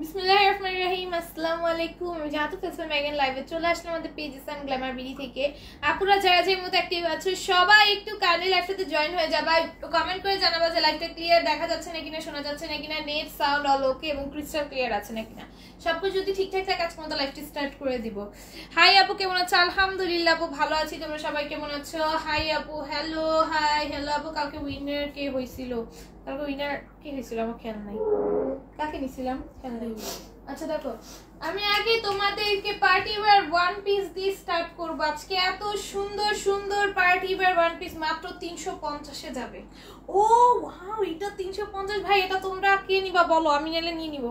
বিসমিল্লাহিররহমানিররহিম। আসসালামু আলাইকুম। আমি জাহাতু ফেসবুক ম্যাগাজিন লাইভে চলে আসলাম আমাদের পেজ ইসলাম গ্ল্যামার বিডি থেকে। আপুরা যারা যে মতো অ্যাক্টিভ আছো সবাই একটু কাইন্ডলি লাইভটাতে জয়েন হয়ে যাবা, একটু কমেন্ট করে জানাবা যে লাইভটা ক্লিয়ার দেখা যাচ্ছে না কিনা, শোনা যাচ্ছে না কিনা, নেট সাউন্ড অল ওকে এবং ক্রিস্টাল ক্লিয়ার আছে না কিনা। সবকিছু যদি ঠিকঠাক থাকে আজকে মতো লাইভটি স্টার্ট করে দিব। হাই আপু, কেমন আছো? আলহামদুলিল্লাহ আপু ভালো আছি, তোমরা সবাই কেমন আছো? হাই আপু, হ্যালো। হাই হ্যালো আপু। কালকে উইনার কে হয়েছিল? কালকে উইনার কে হয়েছিল আমার খেয়াল নাই, কাকে নিছিলাম খেয়াল নাই। আচ্ছা দেখো, আমি আগে তোমাদেরকে পার্টি ওয়্যার ওয়ান পিস দিয়ে স্টার্ট করবো আজকে। এত সুন্দর সুন্দর পার্টি ওয়্যার ওয়ান পিস মাত্র 350-এ যাবে। ও ওয়াও, এটা 350 ভাই, এটা তোমরা কে নিবা বলো? আমি নিলে নিয়ে নিব,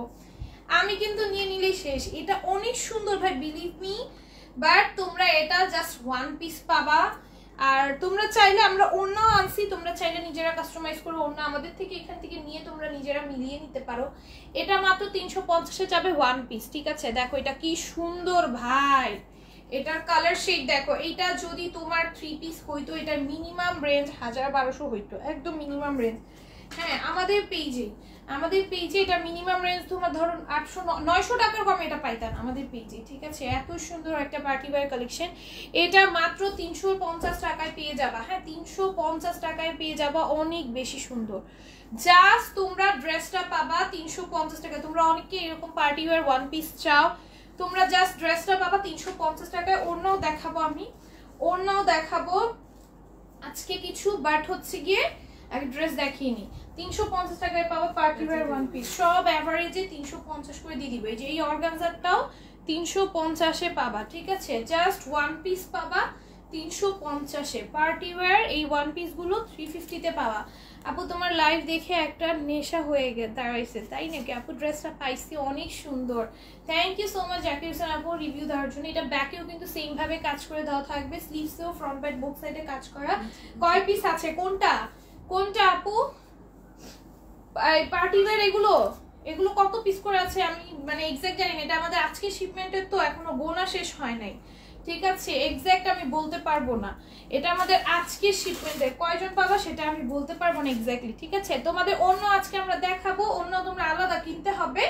আমি কিন্তু নিয়ে নিলেই শেষ। এটা অনেক সুন্দর ভাই, বিলিভ মি। বাট তোমরা এটা জাস্ট ওয়ান পিস পাবা। আর তোমরা চাইলে, আমরা ওড়নাও আনছি, তোমরা চাইলে নিজেরা কাস্টমাইজ করে ওড়না আমাদের থেকে এখান থেকে নিয়ে তোমরা নিজেরা মিলিয়ে নিতে পারো। এটা মাত্র 350-এ যাবে ওয়ান পিস, ঠিক আছে? দেখো এটা কি সুন্দর ভাই, এটার কালার শেড দেখো। এটা যদি তোমার 3 পিস হইতো, এটার মিনিমাম রেঞ্জ 1000-1200 হইতো, একদম মিনিমাম রেঞ্জ। হ্যাঁ, আমাদের পেজে এটা মিনিমাম রেঞ্জ তোমার ধরুন 800-900 টাকার কমে এটা পাইতাম আমাদের পেজে, ঠিক আছে? এত সুন্দর একটা পার্টি ওয়্যার কালেকশন। এটা মাত্র 350 টাকায় পেয়ে যাবা। হ্যাঁ, 350 টাকায় পেয়ে যাবা, অনেক বেশি সুন্দর। জাস্ট তোমরা ড্রেসটা পাবা 350 টাকা। তোমরা অনেকে এরকম পার্টি ওয়্যার ওয়ান পিস চাও, তোমরা জাস্ট ড্রেসটা পাবা 350 টাকায়। ওড়নাও দেখাবো আমি, ওড়নাও দেখাবো আজকে কিছু, বাট হচ্ছে গিয়ে এক ড্রেস দেখিনি। 350 টাকায় পাবো পার্টি ওয়্যার ওয়ান পিস, সব অ্যাভারেজে 350 করে দিয়ে দিবে। এই যে এই অর্গানজারটাও 350-এ পাবা, ঠিক আছে? জাস্ট ওয়ান পিস পাবা 350-এ। পার্টি ওয়্যার এই ওয়ান পিস গুলো 350-তে পাওয়া। আপু তোমার লাইভ দেখে একটা নেশা হয়ে দাঁড়াইছে, তাই নাকি আপু? ড্রেসটা পাইছি, অনেক সুন্দর। Thank you so much Zakir Hossain আপু রিভিউ দেওয়ার জন্য। এটা ব্যাকেও কিন্তু সেম ভাবে কাজ করে দেওয়া থাকবে, স্লিভসেও ফ্রন্ট ব্যাক বোথ সাইডে কাজ করা। কয় পিস আছে? কোনটা কোনটা আপু? পার্টি ওয়্যার এগুলো কত পিস করে আছে আমি মানে এক্সাক্ট জানি না। এটা আমাদের আজকে শিপমেন্টের, তো এখনো গোনা শেষ হয় নাই, ঠিক আছে? এক্সাক্ট আমি বলতে পারবো না, এটা আমাদের আজকে শিপমেন্টের। কয়জন পাবা সেটা আমি বলতে পারবো না এক্স্যাক্টলি, ঠিক আছে? তোমাদের অন্য আজকে আমরা দেখাবো, অন্য তোমরা আলাদা কিনতে হবে,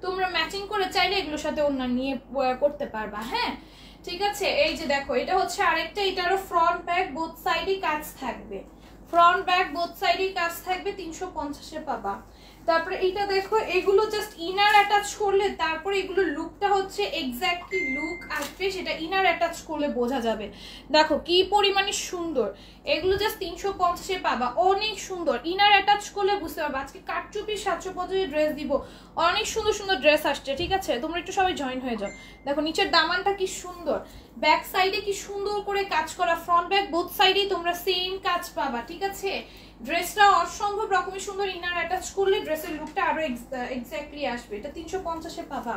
তোমরা ম্যাচিং করে চাইলে এগুলোর সাথে অন্য নিয়ে করতে পারবা। হ্যাঁ, ঠিক আছে? এই যে দেখো, এটা হচ্ছে আরেকটা, এটারও ফ্রন্ট ব্যাক বোথ সাইডে কাজ থাকবে, ফ্রন্ট ব্যাক বোথ সাইডে কাজ থাকবে, 350-এ পাবা। তারপরে এইটা দেখো, এগুলো জাস্ট ইনার অ্যাটাচ করলে তারপরে এগুলো লুকটা হচ্ছে এক্স্যাক্টলি লুক আসবে, সেটা ইনার অ্যাটাচ করলে বোঝা যাবে। দেখো কি পরিমাণে সুন্দর, এগুলো জাস্ট 350-এ পাবা, অনেক সুন্দর। ইনার অ্যাটাচ করলে বুঝতে পারবা। আজকে কাটচুপি 750-এর ড্রেস দিব, অনেক সুন্দর সুন্দর ড্রেস আসছে, ঠিক আছে? তোমরা একটু সবাই জয়েন হয়ে যাও। দেখো নিচের দামানটা কি সুন্দর, ব্যাক সাইডে কি সুন্দর করে কাজ করা, ফ্রন্ট ব্যাক বোথ সাইডেই তোমরা সেম কাজ পাবা, ঠিক আছে? ড্রেসটা অসম্ভব রকমের সুন্দর, ইনার অ্যাটাচ করলে ড্রেসের লুকটা আরো এক্স্যাক্টলি আসবে। এটা 350-এ পাবা,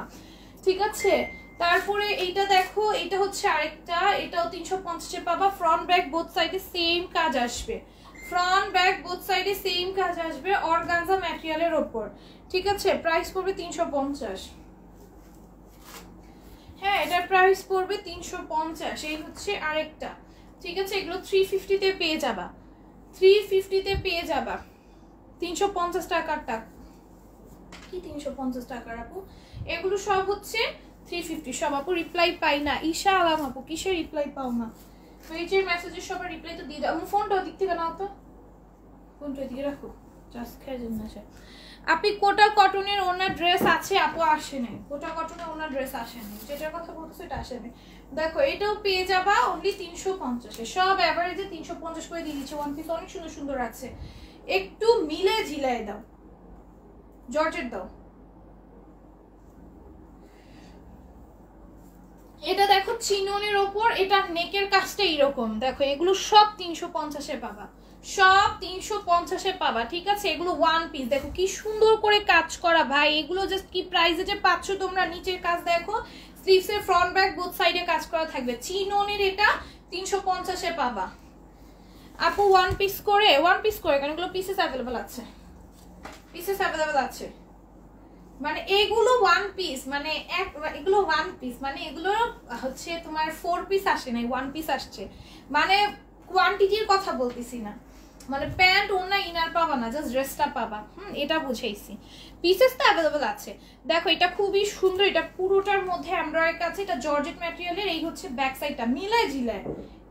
ঠিক আছে? তারপরে এইটা দেখো, এটা হচ্ছে আরেকটা, এটাও 350-এ পাবা। ফ্রন্ট ব্যাক বোথ সাইডে সেম কাজ আসবে, ফ্রন্ট ব্যাক বোথ সাইডে সেম কাজ আসবে, অর্গানজা ম্যাটেরিয়ালের ওপর, ঠিক আছে? প্রাইস পড়বে 350। হ্যাঁ, এটার প্রাইস পড়বে 350। এই হচ্ছে আরেকটা, ঠিক আছে? এগুলো 350-তে পেয়ে যাবা, 350-তে পেয়ে যাবা। 350 টাকারটা কি 350 টাকার আপু? এগুলো সব হচ্ছে 350 সব। আপু রিপ্লাই পাই না, ঈশা আলাম আপু কিসের রিপ্লাই পাও না? পেজের মেসেজের সবার রিপ্লাই তো দিয়ে দাও। আমার ফোনটা দিক থেকে নাও তো, ফোনটা দিকে রাখো, জাস্ট খেয়ে যান না। আপনি কোটা কটনের ওনার ড্রেস আছে আপু? আসে নাই, কোটা কটনের ওনার ড্রেস আসে নাই, যেটার কথা বলতেছো এটা আসে নাই। দেখো এটাও পেয়ে যাবা অনলি 350-এ, সব অ্যাভারেজে 350 করে দিয়ে দিচ্ছে। ওয়ান পিস অনেক সুন্দর সুন্দর আছে, একটু মিলে ঝিলাই দাও, জর্জেট দাও। এটা দেখো চিননের ওপর, এটা নেকের কাজটা এরকম। দেখো এগুলো সব 350-এ পাবা, সব 350-এ পাবা, ঠিক আছে? এগুলো ওয়ান পিস, দেখো কি সুন্দর করে কাজ করা ভাই। এগুলো জাস্ট কি প্রাইসে যে পাচ্ছ তোমরা, নিচের কাজ দেখো, স্লিভসের ফ্রন্ট ব্যাক বোথ সাইডে কাজ করা থাকবে। চিননের এটা 350-এ পাবা আপু। ওয়ান পিস করে কারণ এগুলো পিসেস অ্যাভেলেবল আছে, পিসেস অ্যাভেলেবল আছে। মানে এগুলো ওয়ান পিস, মানে এগুলো ওয়ান পিস, মানে এগুলো হচ্ছে তোমার 4 পিস আসে নাই, ওয়ান পিস আসছে। মানে কোয়ান্টিটির কথা বলতেছি না, মানে প্যান্ট ওড়না ইনার পাবা না, জাস্ট ড্রেসটা পাবা। এটা বুঝাইছি। পিসেস তো অ্যাভেলেবল আছে। দেখো এটা খুবই সুন্দর, এটা পুরোটার মধ্যে এমব্রয়ডারি আছে, এটা জর্জেট ম্যাটেরিয়ালের। এই হচ্ছে ব্যাক সাইডটা, মিলায় ঝিলায়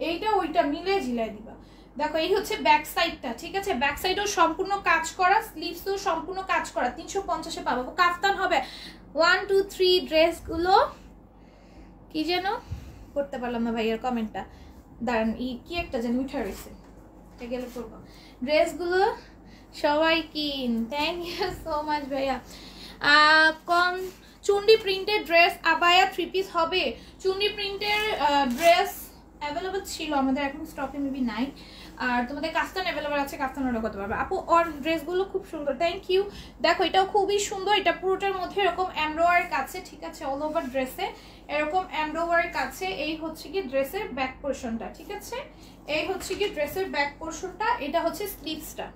এইটা ওইটা মিলায় ঝিলায় দিবা। দেখো এই হচ্ছে ব্যাক সাইডটা, ঠিক আছে? ব্যাক সাইডেও সম্পূর্ণ কাজ করা, স্লিভসও সম্পূর্ণ কাজ করা। 350-এ পাবো। কাফতান হবে 1 2 3 ড্রেসগুলো কি যেন করতে পারলাম না ভাইয়ার কমেন্টটা, দাঁড়ান কি একটা যেন উঠে রয়েছে, এটা গেলে করবো। ড্রেসগুলো সবাই কিন, থ্যাংক ইউ সো মাচ ভাইয়া। কম চুন্ডি প্রিন্টের ড্রেস আবায়া 3 পিস হবে। চুন্ডি প্রিন্টের ড্রেস অ্যাভেলেবল ছিল আমাদের, এখন স্টকে মেবি নাই। আর তোমাদের কাফতান অ্যাভেলেবল আছে, কাফতান অর্ডার করতে পারবে আপু। আর ড্রেসগুলো খুব সুন্দর, থ্যাংক ইউ। দেখো এটাও খুবই সুন্দর, এটা পুরোটার মধ্যে এরকম এমব্রয়ডারি কাছে, ঠিক আছে? অল ওভার ড্রেসে এরকম এমব্রয়ডারি কাছে। এই হচ্ছে কি ড্রেসের ব্যাক পোর্শনটা, ঠিক আছে? এই হচ্ছে কি ড্রেসের ব্যাক পোর্শনটা, এটা হচ্ছে স্লিভসটা,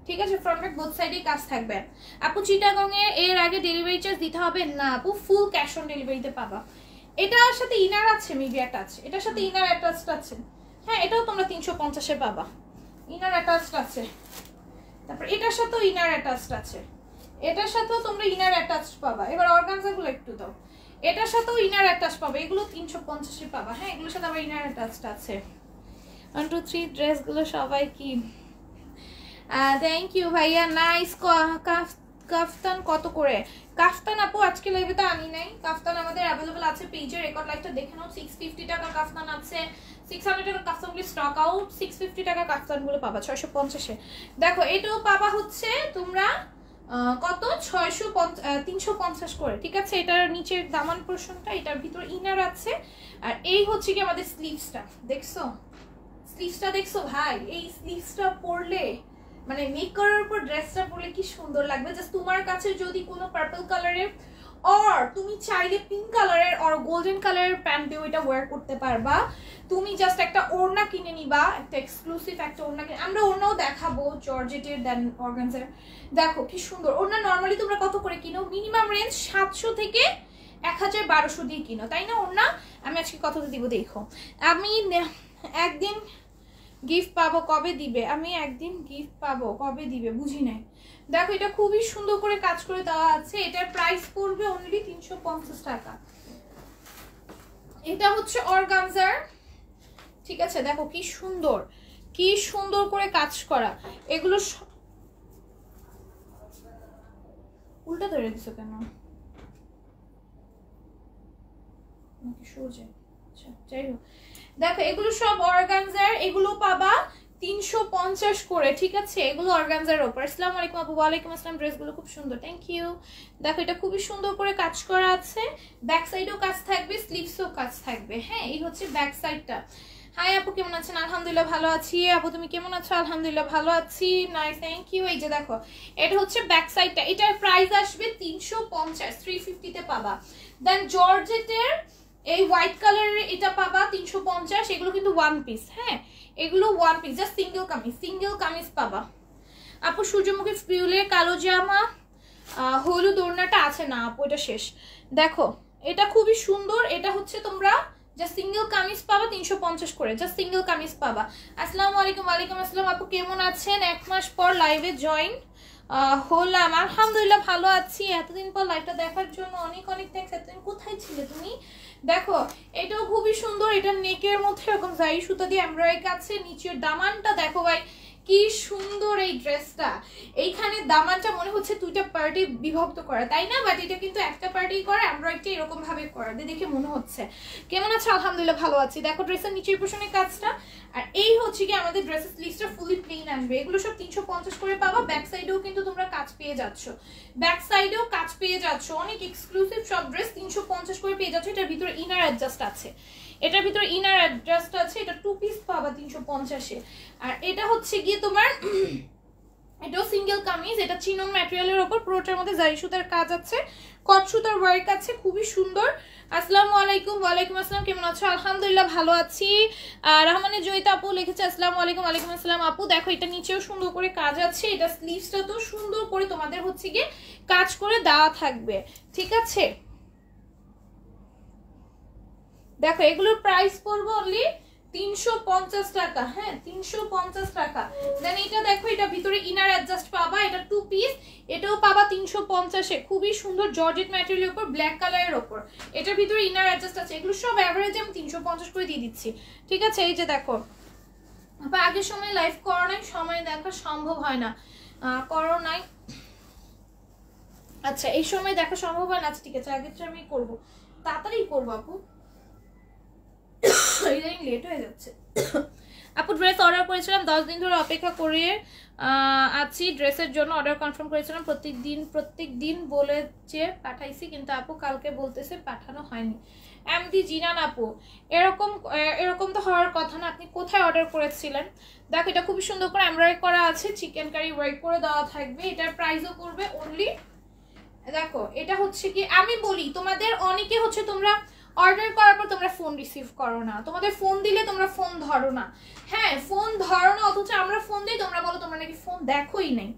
ঠিক আছে? ফ্রন্ট ব্যাক বোথ সাইডেই কাজ থাকবে। আপু চিটাগং এর আগে ডেলিভারি চার্জ দিতে হবে না আপু, ফুল ক্যাশ অন ডেলিভারিতে পাবা। এটার সাথে ইনার আছে, মেবি অ্যাটাচ, এটার সাথে ইনার অ্যাটাচড আছে। হ্যাঁ এটাও তোমরা 350-এ পাবা, ইনার অ্যাটাচড আছে। তারপর এটার সাথেও ইনার অ্যাটাচড আছে, এটার সাথেও তোমরা ইনার অ্যাটাচড পাবা। এবার অর্গানজাগুলো একটু দাও, এটার সাথেও ইনার অ্যাটাচ পাবা, এগুলো 350-এ পাবা। হ্যাঁ এগুলোর সাথে আবার ইনার অ্যাটাচড আছে। 1 2 3 ড্রেসগুলো সবাই কি থ্যাংক ইউ ভাইয়া। নাইস। কাফতান কত করে? কাফতান আপু আজকে লাইভে তো আনি নাই, কাফতান আমাদের অ্যাভেলেবল আছে পেজে, রেকর্ড লাইভটা দেখে নাও। 650 টাকা কাফতান আছে, 600 টাকা কাফতানগুলো স্টক আউট, 650 টাকা কাফতানগুলো পাবা 650-এ। দেখো এটাও পাবা হচ্ছে তোমরা কত 350 করে, ঠিক আছে? এটার নিচের দামান পোর্শনটা, এটার ভিতরে ইনার আছে। আর এই হচ্ছে কি আমাদের স্লিভসটা, দেখছো? স্লিভসটা দেখছো ভাই? এই স্লিভসটা পরলে মানে মেক করার উপর ড্রেসটা পরলে কি সুন্দর লাগবে। জাস্ট তোমার কাছে যদি কোনো পার্পল কালারের আর তুমি চাইলে পিঙ্ক কালারের আর গোল্ডেন কালারের প্যান্ট দিয়ে ওইটা ওয়্যার করতে পারবা। তুমি জাস্ট একটা ওড়না কিনে নিবা, একটা এক্সক্লুসিভ একটা ওড়না কিনে, আমরা ওড়নাও দেখাবো জর্জেটের দেন অর্গানজার। দেখো কি সুন্দর ওড়না। নর্মালি তোমরা কত করে কিনো? মিনিমাম রেঞ্জ 700 থেকে 1000-1200 দিয়ে কিনো, তাই না? ওড়না আমি আজকে কত দিব দেখো। আমি একদিন গিফট পাবো, কবে দিবে? আমি একদিন গিফট পাবো, কবে দিবে বুঝি নাই। দেখো এটা খুবই সুন্দর করে কাজ করে দেওয়া আছে, এটার প্রাইস পড়বে অনলি 350 টাকা। এটা হচ্ছে অর্গানজার, ঠিক আছে? দেখো কি সুন্দর, কি সুন্দর করে কাজ করা। এগুলো উল্টা ধরে দিছো কেন? সোজা, আচ্ছা যাই হোক। দেখো এগুলো সব অর্গানজার, এগুলো পাবা 350 করে, ঠিক আছে? এগুলো অর্গানজার ওপর। আসসালামু আলাইকুম আপু। ওয়ালাইকুম আসসালাম। ড্রেসগুলো খুব সুন্দর, থ্যাংক ইউ। দেখো এটা খুবই সুন্দর করে কাজ করা আছে, ব্যাক সাইডেও কাজ থাকবে, স্লিভসও কাজ থাকবে। হ্যাঁ এই হচ্ছে ব্যাক সাইডটা। হাই আপু কেমন আছেন? আলহামদুলিল্লাহ ভালো আছি। আপু তুমি কেমন আছো? আলহামদুলিল্লাহ ভালো আছি। Nice, thank you. এই যে দেখো এটা হচ্ছে ব্যাক সাইডটা, এটার প্রাইস আসবে 350, 350-তে পাবা। দেন জর্জেটের এই হোয়াইট কালারের এটা পাবা 350, এগুলো কিন্তু ওয়ান পিস। হ্যাঁ এগুলো one piece, just single kameez পাবা। আপু সূর্যমুখী ফিউলের কালো জামা হলুদ ওড়নাটা আছে না আপু, এটা শেষ। দেখো এটা খুবই সুন্দর, এটা হচ্ছে তোমরা জাস্ট সিঙ্গেল কামিজ পাবা 350 করে, জাস্ট সিঙ্গেল কামিজ পাবা। আসসালামু আলাইকুম। ওয়ালাইকুম আসসালাম আপু কেমন আছেন? 1 মাস পর লাইভে জয়েন হলাম, আলহামদুলিল্লাহ ভালো আছি। এতদিন পর লাইভটা দেখার জন্য অনেক অনেক থ্যাঙ্কস। এতদিন কোথায় ছিলে তুমি? দেখো এটাও খুবই সুন্দর, এটা নেকের মধ্যে এরকম জারি সুতা দিয়ে এমব্রয়ডারি আছে। নিচের দামানটা দেখো ভাই কি সুন্দর এই ড্রেসটা। এইখানে দামানটা মনে হচ্ছে দুইটা পার্টি বিভক্ত করা, তাই না? বাট এটা কিন্তু একটা পার্টি করা, এমব্রয়ডারিটা এরকম ভাবে করা, দেখে মনে হচ্ছে। কেমন আছে? আলহামদুলিল্লাহ ভালো আছি। দেখো ড্রেসের নিচের পোর্শনের কাজটা, আর এই হচ্ছে কি আমাদের ড্রেসের স্লিভসটা ফুলি প্লেন আসবে। এগুলো সব 350 করে পাবা। ব্যাক সাইডেও কিন্তু তোমরা কাজ পেয়ে যাচ্ছ, ব্যাক সাইডেও কাজ পেয়ে যাচ্ছ। অনেক এক্সক্লুসিভ সব ড্রেস 350 করে পেয়ে যাচ্ছ। এটার ভিতরে ইনার অ্যাডজাস্ট আছে, এটার ভিতরে ইনার অ্যাডজাস্ট আছে। এটা 2 পিস পাবা 350-এ। আর এটা হচ্ছে গিয়ে তোমার এটাও সিঙ্গেল কামিজ, এটা চিনন ম্যাটেরিয়ালের উপর, পুরোটার মধ্যে জারি সুতার কাজ আছে, কট সুতার ওয়ার্ক আছে, খুবই সুন্দর। আসসালামু আলাইকুম। ওয়ালাইকুম আসসালাম কেমন আছো? আলহামদুলিল্লাহ ভালো আছি। রহমানের জয়িতা আপু লিখেছে আসসালামু আলাইকুম। ওয়ালাইকুম আসসালাম আপু। দেখো এটা নিচেও সুন্দর করে কাজ আছে, এটা স্লিভসটা তো সুন্দর করে তোমাদের হচ্ছে গিয়ে কাজ করে দেওয়া থাকবে, ঠিক আছে? দেখো এগুলোর প্রাইস পড়বে অনলি 350 টাকা। হ্যাঁ 350 টাকা। দেন এটা দেখো, এটা ভিতরে ইনার অ্যাডজাস্ট পাবা, এটা 2 পিস, এটাও পাবা 350-এ। খুবই সুন্দর জর্জেট ম্যাটেরিয়ালের উপর ব্ল্যাক কালারের উপর, এটার ভিতরে ইনার অ্যাডজাস্ট আছে। এগুলো সব এভারেজে আমি 350 করে দিয়ে দিচ্ছি, ঠিক আছে। এই যে দেখো, আগের সময় লাইভ করো নাই, সময় দেখা সম্ভব হয় না, করো নাই। আচ্ছা এই সময় দেখা সম্ভব হয় না, আচ্ছা ঠিক আছে, আগেরটা আমি করবো, তাড়াতাড়ি করবো আপু, ইদানিং লেট হয়ে যাচ্ছে। আপু ড্রেস অর্ডার করেছিলাম, 10 দিন ধরে অপেক্ষা করে আছি ড্রেসের জন্য, অর্ডার কনফার্ম করেছিলাম, প্রত্যেক দিন বলেছে পাঠাইছি, কিন্তু আপু কালকে বলতেছে পাঠানো হয়নি। এমডি জিনান আপু, এরকম তো হওয়ার কথা না, আপনি কোথায় অর্ডার করেছিলেন? দেখো এটা খুবই সুন্দর করে এমব্রয়ডারি করা আছে, চিকেন কারি ওয়ার্ক করে দেওয়া থাকবে, এটার প্রাইসও পড়বে অনলি, দেখো এটা হচ্ছে কি, আমি বলি তোমাদের অনেকে হচ্ছে তোমরা অর্ডার করার পর তোমরা ফোন রিসিভ করো না, তোমাদের ফোন দিলে তোমরা ফোন ধরো না। হ্যাঁ ফোন ধরো না, অথচ আমরা ফোন দিই, তোমরা বলো তোমরা নাকি ফোন দেখোই নাই,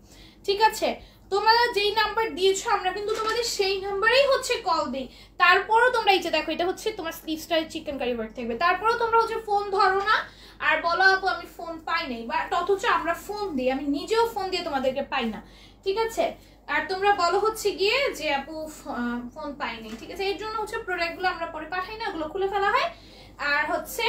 ঠিক আছে। তোমরা যেই নাম্বার দিয়েছো আমরা কিন্তু তোমাদের সেই নাম্বারেই হচ্ছে কল দিই, তারপরও তোমরা এই যে দেখো এটা হচ্ছে তোমার sleeve style chikankari work থাকবে, তারপরও তোমরা হচ্ছে ফোন ধরো না আর বলো আপু আমি ফোন পাই নাই, বা অথচ আমরা ফোন দিই, আমি নিজেও ফোন দিয়ে তোমাদেরকে পাই না, ঠিক আছে। আর তোমরা বলো হচ্ছে গিয়ে যে আপু ফোন পাইনি, ঠিক আছে। এর জন্য হচ্ছে প্রোডাক্টগুলো আমরা পরে পাঠাই না, ওগুলো খুলে ফেলা হয়, আর হচ্ছে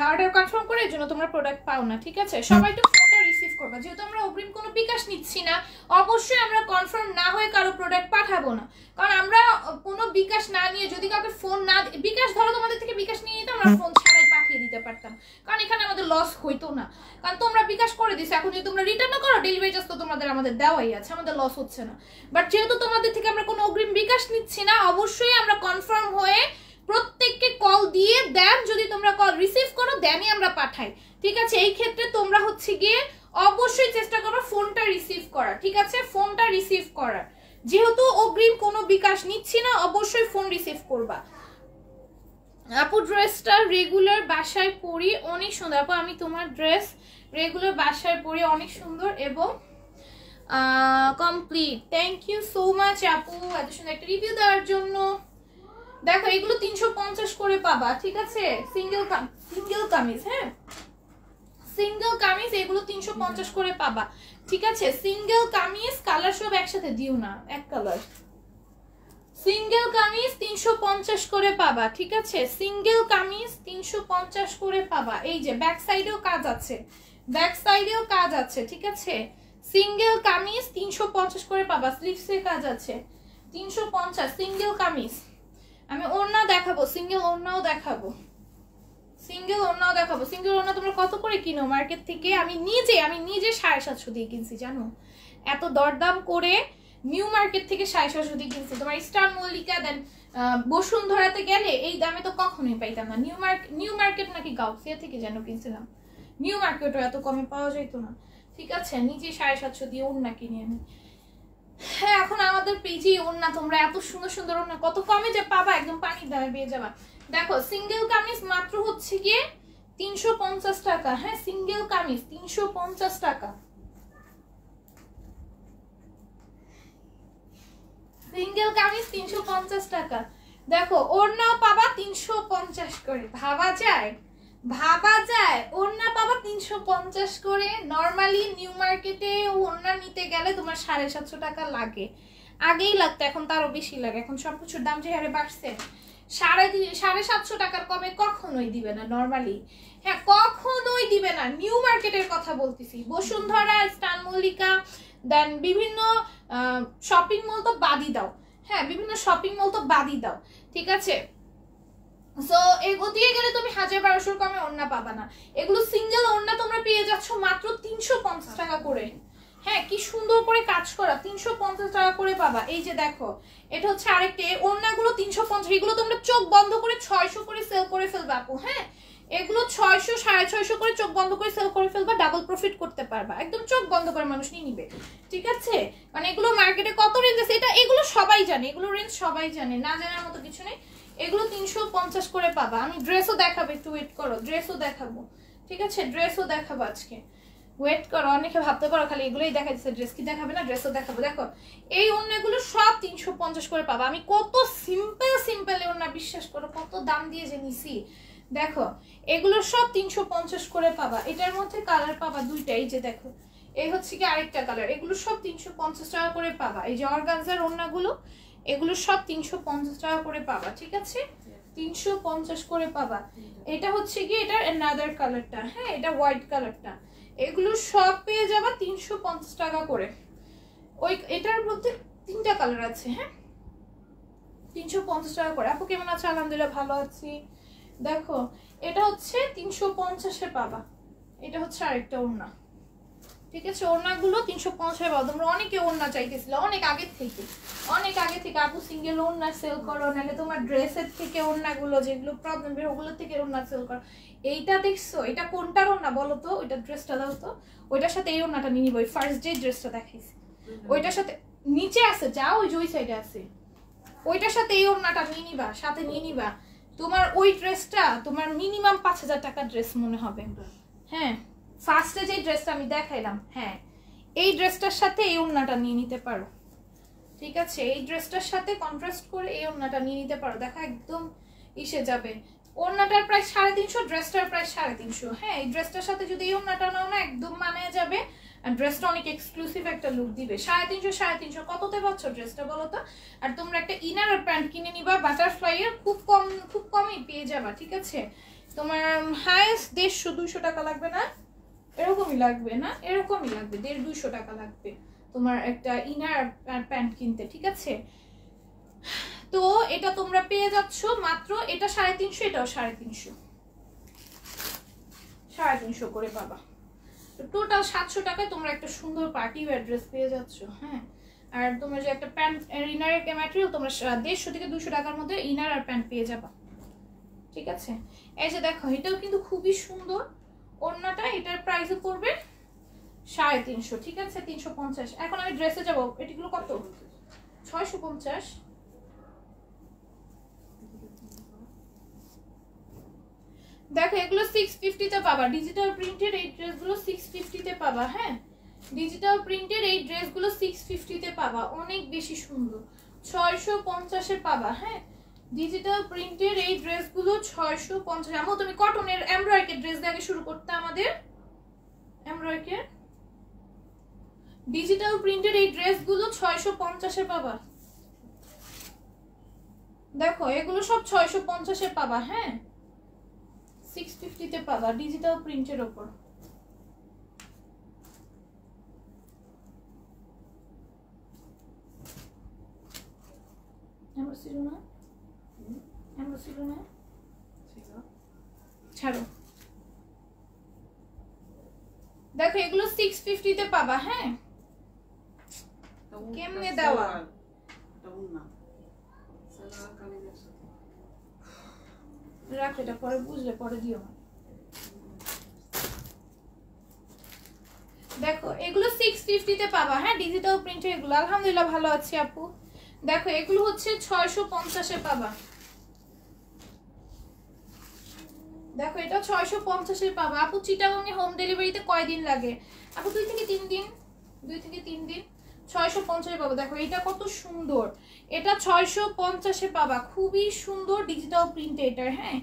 অর্ডার কনফার্ম করে এর জন্য তোমরা প্রোডাক্ট পাও না, ঠিক আছে। সবাই একটু ফোনটা রিসিভ করবা, যেহেতু আমরা অগ্রিম কোনো বিকাশ নিচ্ছি না, অবশ্যই আমরা কনফার্ম না হয়ে কারো প্রোডাক্ট পাঠাবো না, কারণ আমরা কোনো বিকাশ না নিয়ে যদি কাউকে ফোন না, বিকাশ ধরো তোমাদের থেকে বিকাশ নিয়ে নিতে আমরা ফোন ছাড়াই পাঠিয়ে দিতে পারতাম, কারণ এখানে আমাদের লস হইতো না, কারণ তোমরা বিকাশ করে দিছো, এখন যদি তোমরা রিটার্ন করো ডেলিভারি চার্জ তো আমাদের দেওয়াই আছে, আমাদের লস হচ্ছে না। বাট যেহেতু তোমাদের থেকে আমরা কোনো অগ্রিম বিকাশ নিচ্ছি না, অবশ্যই আমরা কনফার্ম হয়ে প্রত্যেককে কল দিয়ে দেন, যদি তোমরা কল রিসিভ করো দেনই আমরা পাঠাই, ঠিক আছে। এই ক্ষেত্রে তোমরা হচ্ছে গিয়ে অবশ্যই চেষ্টা করো ফোনটা রিসিভ করার, ঠিক আছে, ফোনটা রিসিভ করার, যেহেতু অগ্রিম কোনো বিকাশ নিচ্ছি না, অবশ্যই ফোন রিসিভ করবা। আপু ড্রেসটা রেগুলার বাসায় পরি অনেক সুন্দর, আপু আমি তোমার ড্রেস রেগুলার বাসায় পরি অনেক সুন্দর এবং complete, thank you so much আপু এত সুন্দর একটা রিভিউ দেওয়ার জন্য। দেখো এগুলো 350 করে পাবা, ঠিক আছে, সিঙ্গেল কামিজ, হ্যাঁ সিঙ্গেল কামিজ এগুলো 350 করে পাবা, ঠিক আছে। সিঙ্গেল কামিজ কালার সব একসাথে দিও না, এক কালার, সিঙ্গেল কামিজ 350 করে পাবা, ঠিক আছে, সিঙ্গেল কামিজ 350 করে পাবা। এই যে ব্যাক সাইডেও কাজ আছে, ব্যাক সাইডেও কাজ আছে, ঠিক আছে, সিঙ্গেল কামিজ 350 করে পাবা, স্লিভসের কাজ আছে 350 সিঙ্গেল কামিজ। আমি ওড়না দেখাবো, সিঙ্গেল ওড়নাও দেখাবো, সিঙ্গেল ওড়না তোমরা কত করে কিনো মার্কেট থেকে? আমি নিজে 750 দিয়ে কিনছি, জানো, এত দরদাম করে নিউ মার্কেট থেকে 750 দিয়ে কিনছি। তোমার স্টার মল্লিকা দেন বসুন্ধরাতে গেলে এই দামে তো কখনোই পাইতাম না, নিউ মার্কেট নাকি গাউসিয়া থেকে যেন কিনছিলাম, নিউ মার্কেটও এত কমে পাওয়া যেত না, ঠিক আছে। নিজে 750 দিয়ে ওড়না কিনি আমি। হ্যাঁ এখন আমাদের পেজে ওড়না তোমরা এত সুন্দর সুন্দর ওড়না কত কমে যে পাবা, একদম পানির দামে পেয়ে যাবা। দেখো সিঙ্গেল কামিজ মাত্র হচ্ছে গিয়ে 350 টাকা, হ্যাঁ সিঙ্গেল কামিজ 350 টাকা, সিঙ্গেল কামিজ 350 টাকা। দেখো ওড়নাও পাবা 350 করে, ভাবা যায় ওড়না পাবা 350 করে। নরমালি নিউ মার্কেটে ওড়না নিতে গেলে তোমার 750 টাকা লাগে, আগেই লাগতো, এখন তারও বেশি লাগে, এখন সবকিছুর দাম যে হারে বাড়ছে 750 টাকার কমে কখনোই দিবে না নরমালি, হ্যাঁ কখনোই দিবে না। নিউ মার্কেটের কথা বলতেছি, বসুন্ধরা, স্টার মল্লিকা দেন বিভিন্ন শপিং মল তো বাদই দাও, হ্যাঁ বিভিন্ন শপিং মল তো বাদই দাও, ঠিক আছে। সো এগোতে গেলে তুমি 1000-1200 কমে ওড়না পাবা না, এগুলো সিঙ্গেল ওড়না তোমরা পেয়ে যাচ্ছ মাত্র 350 টাকা করে, হ্যাঁ কি সুন্দর করে কাজ করা, 350 টাকা করে পাবা। এই যে দেখো এটা হচ্ছে আরেকটা, ওড়নাগুলো 350, এগুলো তোমরা চোখ বন্ধ করে 600 করে সেল করে ফেলবা আপু, হ্যাঁ এগুলো 600 650 করে চোখ বন্ধ করে সেল করে ফেলবা, ডাবল প্রফিট করতে পারবা, একদম চোখ বন্ধ করে মানুষ নিয়ে নিবে, ঠিক আছে। মানে এগুলো মার্কেটে কত রেঞ্জ আছে এগুলো সবাই জানে, এগুলো রেঞ্জ সবাই জানে, না জানার মতো কিছু নেই। এগুলো 350 করে পাবা। আমি ড্রেসও দেখাবো, একটু ওয়েট করো, ড্রেসও দেখাবো, ঠিক আছে, ড্রেসও দেখাবো আজকে, ওয়েট করো। অনেকে ভাবতে পারো খালি এগুলোই দেখা যাচ্ছে, ড্রেস কি দেখাবে না, ড্রেসও দেখাবো। দেখো এই ওড়নাগুলো সব 350 করে পাবা। আমি কত সিম্পল ওড়না, বিশ্বাস করো কত দাম দিয়ে যে নিছি, দেখো এগুলো সব 350 করে পাবা। এটার মধ্যে কালার পাবা দুইটা, এই যে দেখো এই হচ্ছে কি আরেকটা কালার। এগুলো সব 350 টাকা করে পাবা। এই যে অর্গানজার ওড়নাগুলো এগুলো সব 350 টাকা করে পাবা, ঠিক আছে? 350 করে পাবা। এটা হচ্ছে কি এটার অ্যানাদার কালারটা, হ্যাঁ এটা হোয়াইট কালারটা। এগুলো সব পেয়ে যাবা 350 টাকা করে। ওই এটার মধ্যে তিনটা কালার আছে, হ্যাঁ 350 টাকা করে। আপু কেমন আছে? আলহামদুলিল্লাহ ভালো আছি। দেখো এটা হচ্ছে 350-এ পাবা। এটা হচ্ছে আরেকটা ওড়না, ঠিক আছে? ওড়নাগুলো 350 পাবা। তোমরা অনেকে ওড়না চাইতেছিল অনেক আগে থেকে আপু সিঙ্গেল ওড়না সেল করো, নাহলে তোমার ড্রেসের থেকে ওড়নাগুলো যেগুলো প্রবলেম বের ওগুলো থেকে ওড়না সেল করো। এইটা দেখছো এটা কোনটার ওড়না বলো তো? ওইটা ড্রেসটা দাও তো, ওইটার সাথে এই ওড়নাটা নিয়ে নিবো। ফার্স্ট যে ড্রেসটা দেখাইছি ওইটার সাথে নিচে আছে, যাও ওই যে ওই সাইডে আছে, ওইটার সাথে এই ওড়নাটা নিয়ে নিবা, সাথে নিয়ে নিবা। তোমার ওই ড্রেসটা তোমার মিনিমাম 5000 টাকার ড্রেস মনে হবে। হ্যাঁ ফার্স্টে যে ড্রেসটা আমি দেখাইলাম, হ্যাঁ এই ড্রেসটার সাথে এই ওড়নাটা নিয়ে নিতে পারো, ঠিক আছে? এই ড্রেসটার সাথে কন্ট্রাস্ট করে এই ওড়নাটা নিয়ে নিতে পারো। দেখো একদম ইসে যাবে। ওড়নাটার প্রাইস 350, ড্রেসটার প্রাইস 350। হ্যাঁ এই ড্রেসটার সাথে যদি এই ওড়নাটা নাও না একদম মানে যাবে, আর ড্রেসটা অনেক এক্সক্লুসিভ একটা লুক দিবে। 350 কততে পাচ্ছ ড্রেসটা বলো তো? আর তোমরা একটা ইনার আর প্যান্ট কিনে নিবা বাটারফ্লাই এর, খুব কমই পেয়ে যাবা, ঠিক আছে? তোমার হাইয়েস্ট 150-200 টাকা লাগবে না, এরকমই লাগবে না, এরকমই লাগবে 150-200 টাকা লাগবে তোমার একটা ইনার আর প্যান্ট কিনতে, ঠিক আছে? তো এটা তোমরা পেয়ে যাচ্ছ মাত্র, এটা 350, এটাও 350 করে পাবা। টোটাল 700 টাকায় তোমরা একটা সুন্দর পার্টি ওয়্যার ড্রেস পেয়ে যাচ্ছ। হ্যাঁ আর তোমরা যে একটা প্যান্ট ইনারের ম্যাটেরিয়াল তোমরা 150 থেকে 200 টাকার মধ্যে ইনার আর প্যান্ট পেয়ে যাবা, ঠিক আছে? এই যে দেখো এটাও কিন্তু খুবই সুন্দর ওড়নাটা। এটার প্রাইসও পড়বে 350, ঠিক আছে? 350। এখন আমি ড্রেসে যাবো। এটিগুলো কত? 650। দেখো এগুলো 650 তে পাবা। ডিজিটাল প্রিন্টের এই ড্রেসগুলো 650 তে পাবা। হ্যাঁ ডিজিটাল প্রিন্টের এই ড্রেসগুলো 650 তে পাবা, অনেক বেশি সুন্দর। 650 এ পাবা। হ্যাঁ ডিজিটাল প্রিন্টের এই ড্রেসগুলো 650। আমো তুমি কটনের এমব্রয়ডারি ড্রেস দিয়ে আগে শুরু করতে আমাদের। এমব্রয়ডারি ডিজিটাল প্রিন্টের এই ড্রেসগুলো 650 এ পাবা। দেখো এগুলো সব 650 এ পাবা। হ্যাঁ 650 তে পাবা ডিজিটাল প্রিন্টের উপর। এমন ছিল না, এমন ছিল না, ছাড়ো। দেখো এগুলো 650 তে পাবা। হ্যাঁ কেমনে দেওয়া রাখ, এটা পরে বুঝলে পরে দিও। দেখো এগুলো 650 তে পাবা। হ্যাঁ ডিজিটাল প্রিন্টে এগুলো। আলহামদুলিল্লাহ ভালো আছি আপু। দেখো এগুলো হচ্ছে 650 এ পাবা। দেখো এটা 650 এ পাবা আপু। চিটাগং এ হোম ডেলিভারিতে কয়দিন লাগে আপু? 2 থেকে 3 দিন, 2 থেকে 3 দিন। 650 এ পাবা। দেখো এটা কত সুন্দর, এটা 650 এ পাবা, খুবই সুন্দর ডিজিটাল প্রিন্ট এটার। হ্যাঁ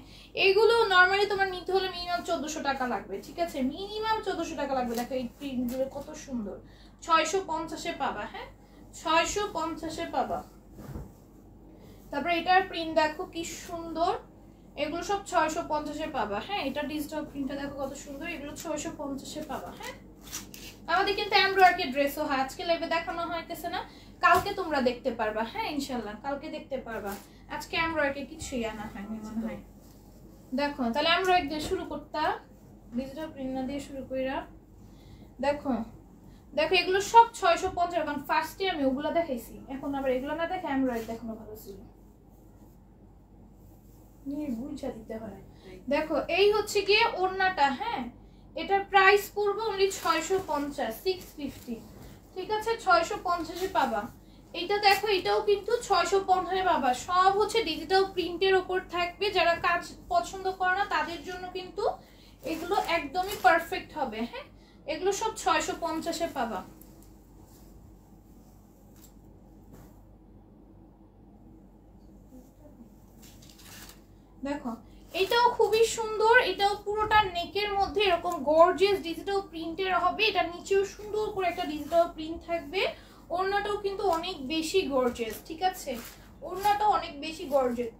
এগুলো নরমালি তোমার নিতে হলে মিনিমাম 1400 টাকা লাগবে, ঠিক আছে? মিনিমাম 1400 টাকা লাগবে। দেখো এই প্রিন্টগুলো কত সুন্দর, 650 এ পাবা। হ্যাঁ 650 এ পাবা। তারপরে এটার প্রিন্ট দেখো কি সুন্দর, এগুলো সব 650 এ পাবা। হ্যাঁ এটা ডিজিটাল প্রিন্টটা দেখো কত সুন্দর, এগুলো 650 এ পাবা। হ্যাঁ আমাদের কিন্তু এমব্রয়ডারি ড্রেসও হয়, আজকে লাইভে দেখানো হইতেছে না, কালকে তোমরা দেখতে পারবা। হ্যাঁ ইনশাআল্লাহ কালকে দেখতে পারবা। আজকে এমব্রয়ডারি কিছুই আনা হয়নি মনে হয়। দেখো তাহলে এমব্রয়ডারি দিয়ে শুরু করতা, ডিজিটাল প্রিন্ট না দিয়ে শুরু কইরা। দেখো দেখো এগুলো সব 650। এখন ফার্স্টে আমি ওগুলা দেখাইছি, এখন আবার এগুলো না দেখে এমব্রয়ডারি দেখানো ভালো ছিল, বুঝা দিতে হয়। দেখো এই হচ্ছে গিয়ে ওড়নাটা। হ্যাঁ এটার প্রাইস পড়বে অনলি 650, 650, ঠিক আছে? 650 এ পাবা। এইটা দেখো এটাও কিন্তু 650 এ পাবা। সব হচ্ছে ডিজিটাল প্রিন্টের উপর থাকবে, যারা কাজ পছন্দ করে না তাদের জন্য কিন্তু এগুলো একদমই পারফেক্ট হবে। হ্যাঁ এগুলো সব 650 এ পাবা। দেখো এটাও খুবই সুন্দর, এটাও পুরোটা নেকের মধ্যে এরকম গর্জিয়াস ডিজিটাল প্রিন্টের হবে, এটা নিচেও সুন্দর করে একটা ডিজিটাল প্রিন্ট থাকবে। ওড়নাটাও কিন্তু অনেক বেশি গর্জিয়াস, ঠিক আছে, ওড়নাটাও অনেক বেশি গর্জিয়াস।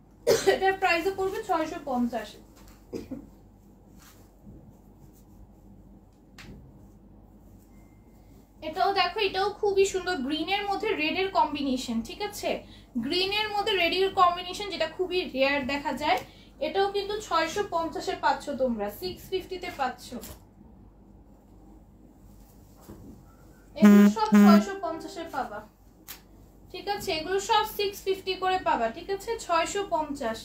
এটার প্রাইসও পড়বে 650। এটাও দেখো, এটাও খুবই সুন্দর, গ্রিনের মধ্যে রেডের কম্বিনেশন, ঠিক আছে, গ্রিনের মধ্যে রেডের কম্বিনেশন, যেটা খুবই রেয়ার দেখা যায়। এটাও কিন্তু 650-এ পাচ্ছ তোমরা, 650-তে পাচ্ছ। এগুলো সব 650-এ পাবা, ঠিক আছে, এগুলো সব 650 করে পাবা, ঠিক আছে, 650।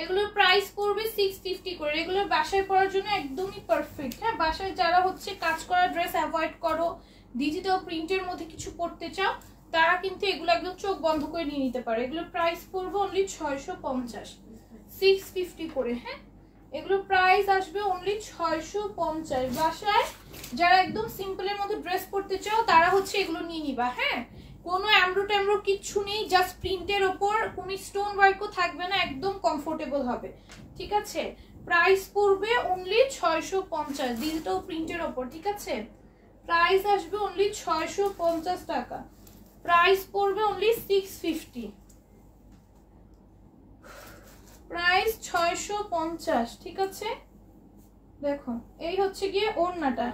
এগুলোর প্রাইস পড়বে 650 করে। এগুলো বাসায় পরার জন্য একদমই পারফেক্ট। হ্যাঁ, বাসায় যারা হচ্ছে কাজ করা ড্রেস অ্যাভয়েড করো, ডিজিটাল প্রিন্টের মধ্যে কিছু পড়তে চাও, তারা কিন্তু এগুলো একদম চোখ বন্ধ করে নিয়ে নিতে পারে। এগুলোর প্রাইস পড়বে অনলি 650, 650 করে। হ্যাঁ, এগুলোর প্রাইস আসবে অনলি 650। বাসায় যারা একদম সিম্পলের মধ্যে ড্রেস পরতে চাও, তারা হচ্ছে এগুলো নিয়ে নিবা। হ্যাঁ, কোনো এমব্রো টেমব্রো কিচ্ছু নেই, জাস্ট প্রিন্টের ওপর কোনো স্টোন ওয়ার্কও থাকবে না, একদম কমফোর্টেবল হবে, ঠিক আছে। প্রাইস পড়বে অনলি 650 ডিজিটাল প্রিন্টের ওপর, ঠিক আছে। প্রাইস আসবে অনলি 650 টাকা, প্রাইস পড়বে অনলি 650, প্রাইস 650, ঠিক আছে। দেখো এই হচ্ছে গিয়ে ওড়নাটা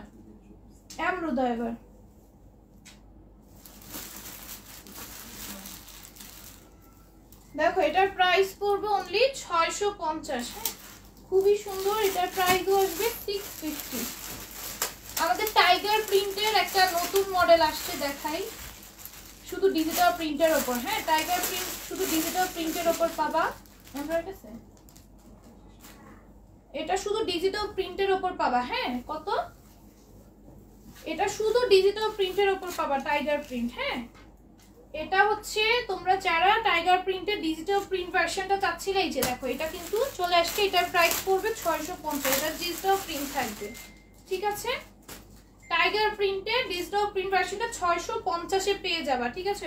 এমব্রোদা। এবার দেখো এটার প্রাইস পড়বে অনলি 650। হ্যাঁ, খুবই সুন্দর, এটার প্রাইসও আসবে 650। আমাদের টাইগার প্রিন্টের একটা নতুন মডেল আসছে, দেখাই, শুধু ডিজিটাল প্রিন্টের ওপর। হ্যাঁ, টাইগার প্রিন্ট শুধু ডিজিটাল প্রিন্টের ওপর পাবা। এটা শুধু ডিজিটাল প্রিন্টের ওপর পাবা। হ্যাঁ, কত? এটা শুধু ডিজিটাল প্রিন্টের ওপর পাবা, টাইগার প্রিন্ট। হ্যাঁ, এটা হচ্ছে তোমরা যারা টাইগার প্রিন্টের ডিজিটাল প্রিন্ট ভার্সনটা চাচ্ছিলে, এই যে দেখো এটা কিন্তু চলে আসছে। এটার প্রাইস পড়বে 650, এটা ডিজিটাল প্রিন্ট থাকবে, ঠিক আছে। টাইগার প্রিন্টের ডিজিটাল প্রিন্ট ভার্সনটা 650-এ পেয়ে যাবা, ঠিক আছে।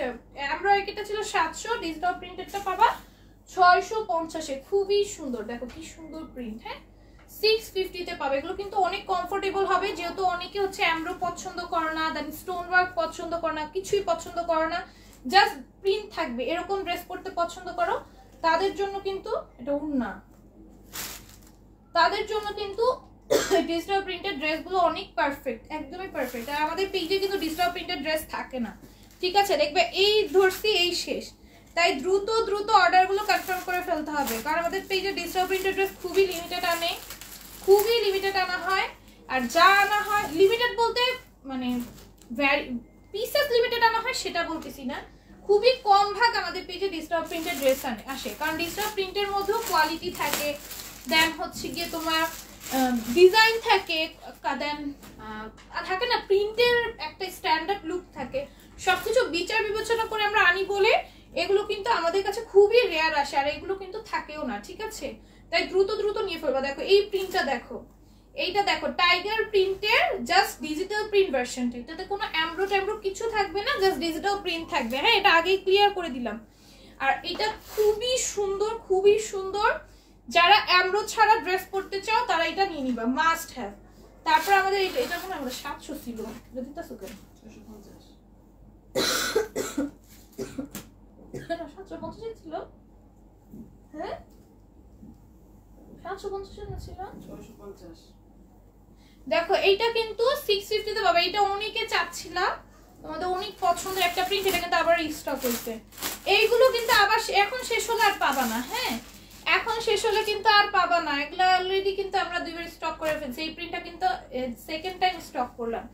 এমব্রয়ডারিটা ছিল 700, ডিজিটাল প্রিন্টেরটা পাবা 650-এ। খুবই সুন্দর, দেখো কি সুন্দর প্রিন্ট। হ্যাঁ, 650-তে পাবে। এগুলো কিন্তু অনেক কমফোর্টেবল হবে, যেহেতু অনেকে হচ্ছে এমব্রো পছন্দ করে না, দেন স্টোন ওয়ার্ক পছন্দ করে না, কিছুই পছন্দ করে না, জাস্ট প্রিন্ট থাকবে এরকম ড্রেস পরতে পছন্দ করো, তাদের জন্য কিন্তু এটা ওড়না, তাদের জন্য কিন্তু ডিজিটাল প্রিন্টেড ড্রেসগুলো অনেক পারফেক্ট, একদমই পারফেক্ট। আর আমাদের পেজে কিন্তু ডিজিটাল প্রিন্টেড ড্রেস থাকে না, ঠিক আছে। দেখবে এই ধরছি এই শেষ, তাই দ্রুত দ্রুত অর্ডারগুলো কনফার্ম করে ফেলতে হবে, কারণ আমাদের পেজে ডিজিটাল প্রিন্টেড ড্রেস খুবই লিমিটেড আনে, খুবই লিমিটেড আনা হয়। আর যা আনা হয় লিমিটেড বলতে মানে পিসেস লিমিটেড আনা হয় সেটা বলতেছি না, খুবই কম ভাগ আমাদের পেজে ডিজিটাল প্রিন্টেড ড্রেস আসে, কারণ ডিজিটাল প্রিন্টের মধ্যেও কোয়ালিটি থাকে, দেন হচ্ছে গিয়ে তোমার ডিজাইন থাকে, দেন থাকে না প্রিন্টের একটা স্ট্যান্ডার্ড লুক থাকে, সবকিছু বিচার বিবেচনা করে আমরা আনি বলে এগুলো কিন্তু আমাদের কাছে খুবই রেয়ার আসে, আর এগুলো কিন্তু থাকেও না, ঠিক আছে। তাই দ্রুত দ্রুত নিয়ে ফেলবা। দেখো এই প্রিন্টটা দেখো, এইটা দেখো টাইগার প্রিন্টের জাস্ট ডিজিটাল প্রিন্ট ভার্সনটা, এটাতে কোনো এমব্রো টেমব্রো কিছু থাকবে না, জাস্ট ডিজিটাল প্রিন্ট থাকবে। হ্যাঁ, এটা আগেই ক্লিয়ার করে দিলাম। আর এটা খুবই সুন্দর, খুবই সুন্দর, যারা এমব্রো ছাড়া ড্রেস পরতে চাও তারা এটা নিয়ে নিবা, মাস্ট হ্যাভ। তারপর আমাদের এটা মনে হয় 700 ছিল, যদি তা সুকেন 750 ছিল। হ্যাঁ, 750 ছিল, 650। দেখো এইটা কিন্তু 650-তে পাবে, এটা অনেকে চাচ্ছিলাম, তোমাদের অনেক পছন্দের একটা প্রিন্ট, এটা কিন্তু আবার রিস্টক হয়েছে। এইগুলো কিন্তু আবার এখন শেষ হলে আর পাবা না। হ্যাঁ, এখন শেষ হলে কিন্তু আর পাবা না, এগুলো অলরেডি কিন্তু আমরা দুইবার স্টক করে ফেলছি। এই প্রিন্টটা কিন্তু সেকেন্ড টাইম স্টক করলাম,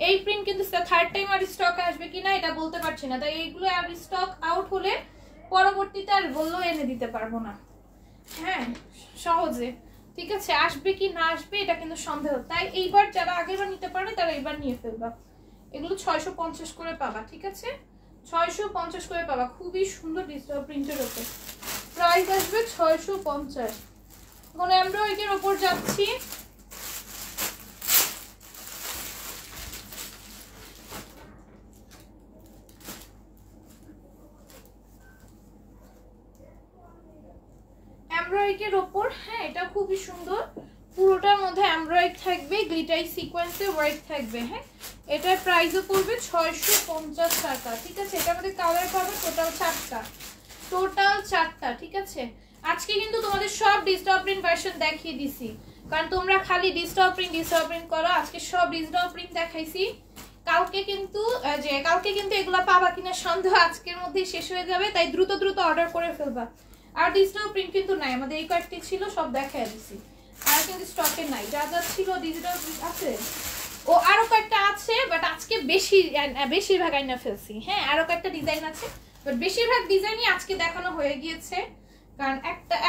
এই প্রিন্ট কিন্তু থার্ড টাইম আর স্টক আসবে কিনা এটা বলতে পারছি না, তাই এইগুলো আর স্টক আউট হলে পরবর্তীতে আর বললেও এনে দিতে পারবো না। হ্যাঁ, সহজে, ঠিক আছে। আসবে কি না আসবে এটা কিন্তু সন্দেহ, তাই এইবার যারা আগেরবার নিতে পারবে তারা এইবার নিয়ে ফেলবা। এগুলো 650 করে পাবা, ঠিক আছে, 650 করে পাবা। খুবই সুন্দর ডিজিটাল প্রিন্টের ওপর, প্রাইস আসবে 650। এখন এমব্রয়ডারির ওপর যাচ্ছি। এমব্রয়ডারির উপর। হ্যাঁ, এটা খুবই সুন্দর, পুরোটার মধ্যে এমব্রয়ডারি থাকবে, গ্লিটারি সিকোয়েন্সে ওয়ার্ক থাকবে। হ্যাঁ, এটার প্রাইসও পড়বে 650 টাকা। ঠিক আছে, এটার মধ্যে কালার পাবে টোটাল 4টা, ঠিক আছে। আজকে কিন্তু তোমাদের সব ডিজিটাল প্রিন্ট ভার্সন দেখিয়ে দিছি, কারণ তোমরা খালি ডিজিটাল প্রিন্ট করো। আজকে সব ডিজিটাল প্রিন্ট দেখাইছি। কালকে কিন্তু এগুলা পাবা কিনা সন্দেহ, আজকের মধ্যেই শেষ হয়ে যাবে, তাই দ্রুত অর্ডার করে ফেলবা। আর ডিজিটাল প্রিন্ট কিন্তু নাই, আমাদের এই কয়েকটি ছিল, সব দেখাই দিছি। আর কিন্তু স্টকে নাই, যা ছিল ডিজিটাল প্রিন্ট আছে। ও আরো কয়েকটা আছে, বাট আজকে বেশিরভাগ আইনা ফেলছি। হ্যাঁ, আরো কয়েকটা ডিজাইন আছে, বাট বেশিরভাগ ডিজাইনই আজকে দেখানো হয়ে গিয়েছে, কারণ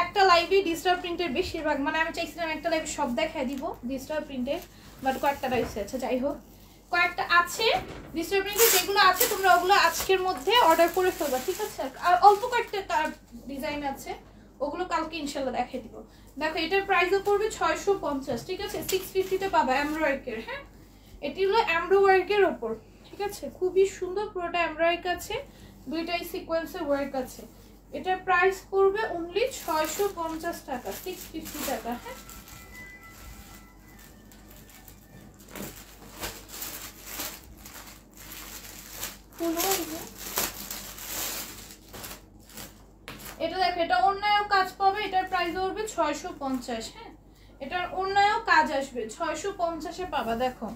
একটা লাইভে ডিজিটাল প্রিন্টের বেশিরভাগ, মানে আমি চাইছিলাম একটা লাইভে সব দেখাই দিব ডিজিটাল প্রিন্টের, বাট কয়েকটা রয়েছে। আচ্ছা, যাই হোক, কয়েকটা আছে ডিজিটাল প্রিন্টের, যেগুলো আছে তোমরা ওগুলো আজকের মধ্যে অর্ডার করে ফেলবা। ঠিক আছে, আর অল্প কয়েকটা ডিজাইন আছে, ওগুলো কালকে ইনশাল্লাহ দেখাই দিব। দেখো, এটার প্রাইসও পড়বে 650। ঠিক আছে, 650-তে পাবা এমব্রয়ডারি। হ্যাঁ, এটি হলো এমব্রয়ডারির ওপর। ঠিক আছে, খুবই সুন্দর, পুরোটা এমব্রয়ডারি আছে, দুইটাই সিকোয়েন্সের ওয়ার্ক আছে। এটার প্রাইস পড়বে অনলি 650 টাকা, 650 টাকা। হ্যাঁ, এটা দেখো, এটা অন্যায়ও কাজ পাবে, এটার প্রাইস পড়বে 650। হ্যাঁ, এটার অন্যায়ও কাজ আসবে, 650-এ পাবা। দেখো,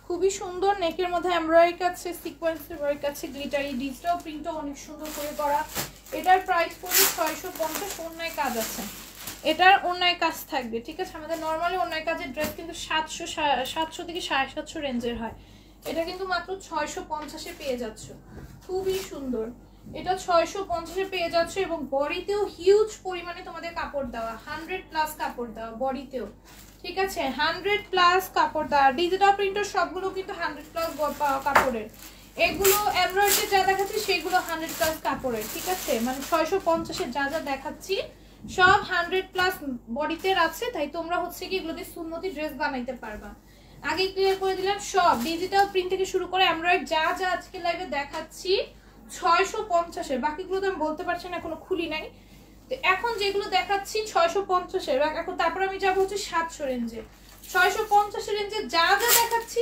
খুবই সুন্দর, নেকের মধ্যে এমব্রয়ডারি আছে, সিকোয়েন্সের ওয়ার্ক আছে, গ্লিটারি, ডিজিটাল প্রিন্টও অনেক সুন্দর করে করা। এটার প্রাইস পড়বে 650, অন্যায় কাজ আছে, এটার অন্যায় কাজ থাকবে। ঠিক আছে, আমাদের নর্মালি অন্যায় কাজের ড্রেস কিন্তু 700 থেকে 750 রেঞ্জের হয়, এটা কিন্তু মাত্র 650-এ পেয়ে যাচ্ছ, খুবই সুন্দর। এটা 650-এ পেয়ে যাচ্ছে, এবং বডিতেও হিউজ পরিমাণে তোমাদের কাপড় দেওয়া, 100+ কাপড় দেওয়া বডিতেও। ঠিক আছে, 100+ কাপড় দেওয়া। ডিজিটাল প্রিন্টের সবগুলো কিন্তু 100+ কাপড়ের, এগুলো এমব্রয়ডারি যা দেখাচ্ছি সেগুলো 100+ কাপড়ের। ঠিক আছে, মানে 650-এ যা দেখাচ্ছি সব 100+ বডিতে আছে, তাই তোমরা হচ্ছে কি এগুলো দিয়ে সুন্নতি ড্রেস বানাইতে পারবা। আগে ক্লিয়ার করে দিলাম, সব ডিজিটাল প্রিন্ট থেকে শুরু করে এমব্রয়ডারি যা আজকে লাইভে দেখাচ্ছি 650-এর, বাকিগুলো তো আমি বলতে পারছি না, এখনো খুলি নাই। তো এখন যেগুলো দেখাচ্ছি 650-এর, এখন তারপর আমি যাবো হচ্ছে 700 রেঞ্জে। 650 রেঞ্জে যা দেখাচ্ছি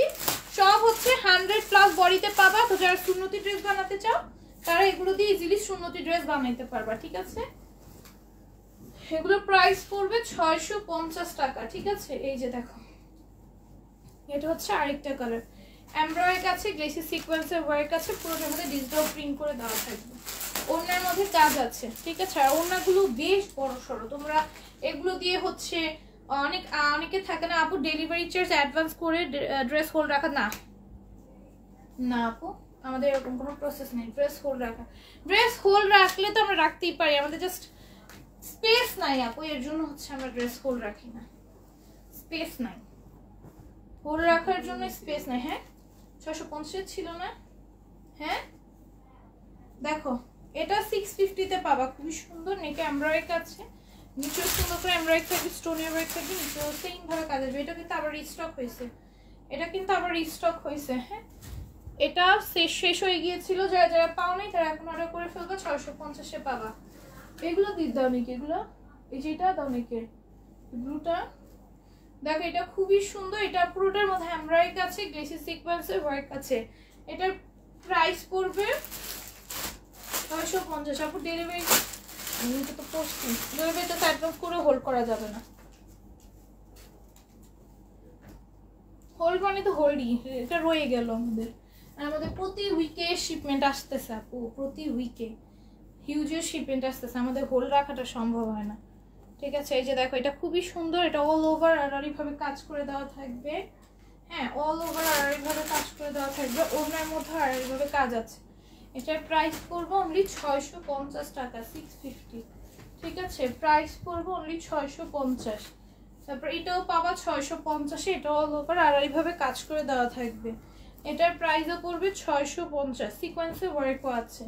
সব হচ্ছে 100+ বডিতে পাবা। তো যারা সুন্নতি ড্রেস বানাতে চাও তারা এগুলো দিয়ে ইজিলি সুন্নতি ড্রেস বানাইতে পারবা। ঠিক আছে, এগুলোর প্রাইস পড়বে 650 টাকা। ঠিক আছে, এই যে দেখো, এটা হচ্ছে আরেকটা কালার, এমব্রয়ডারি আছে, গ্লেসি সিকোয়েন্সের ওয়ার্ক আছে, পুরোটার মধ্যে ডিজিটাল প্রিন্ট করে দেওয়া থাকবে, ওড়নার মধ্যে কাজ আছে। ঠিক আছে, আর ওড়নাগুলো বেশ বড় সড়ো, তোমরা এগুলো দিয়ে হচ্ছে অনেকে থাকে না আপু ডেলিভারি চার্জ অ্যাডভান্স করে ড্রেস হোল্ড রাখা, না আপু, আমাদের এরকম কোনো প্রসেস নেই ড্রেস হোল্ড রাখা। ড্রেস হোল্ড রাখলে তো আমরা রাখতেই পারি, আমাদের জাস্ট স্পেস নাই আপু, এর জন্য হচ্ছে আমরা ড্রেস হোল্ড রাখি না, স্পেস নাই, হোল্ড রাখার জন্য স্পেস নাই। হ্যাঁ, 650 ছিল না? হ্যাঁ, দেখো, এটা 650-তে পাবা, খুবই সুন্দর, নেকে এমব্রয়ডারি আছে, নিচে সুন্দর করে এমব্রয়ডারি থাকবে, স্টোনের ওয়ার্ক থাকবে, নিচে সেম ভাবে কাজ আসবে। এটা কিন্তু আবার রিস্টক হয়েছে, হ্যাঁ, এটা শেষ হয়ে গিয়েছিল, যারা পাও নাই তারা এখন অর্ডার করে ফেলবে, 650-এ পাবা। এগুলো দিয়ে দাও নাকি, এগুলো এই যে এটা দাও নাকি, ব্লুটা দেখো, এটা খুবই সুন্দর, এটা পুরোটার মধ্যে এমব্রয়ডারি আছে, গ্লেসি সিকোয়েন্সের ওয়ার্ক আছে। এটার প্রাইস পড়বে 650। আপু ডেলিভারি তো পোস্টিং, ডেলিভারিটা অ্যাডভান্স করে হোল্ড করা যাবে না, হোল্ড মানে তো হোল্ডই, এটা রয়ে গেল আমাদের প্রতি উইকে শিপমেন্ট আসতেছে আপু, প্রতি উইকে হিউজের শিপমেন্ট আসতেছে, আমাদের হোল্ড রাখাটা সম্ভব হয় না। ঠিক আছে, এই যে দেখো, এটা খুবই সুন্দর, এটা অল ওভার আড়াআড়ি ভাবে কাজ করে দেওয়া থাকবে। হ্যাঁ, অল ওভার আড়াআড়ি ভাবে কাজ করে দেওয়া থাকবে, ওনার মধ্যে আড়াআড়ি ভাবে কাজ আছে। এটার প্রাইস পড়বে অনলি 650 টাকা, 650। ঠিক আছে, প্রাইস পড়বে অনলি 650। তারপর এটাও পাবা 650-এ, এটা অল ওভার আড়াআড়ি ভাবে কাজ করে দেওয়া থাকবে। এটার প্রাইসও পড়বে 650, সিকোয়েন্সে ওয়ার্কও আছে,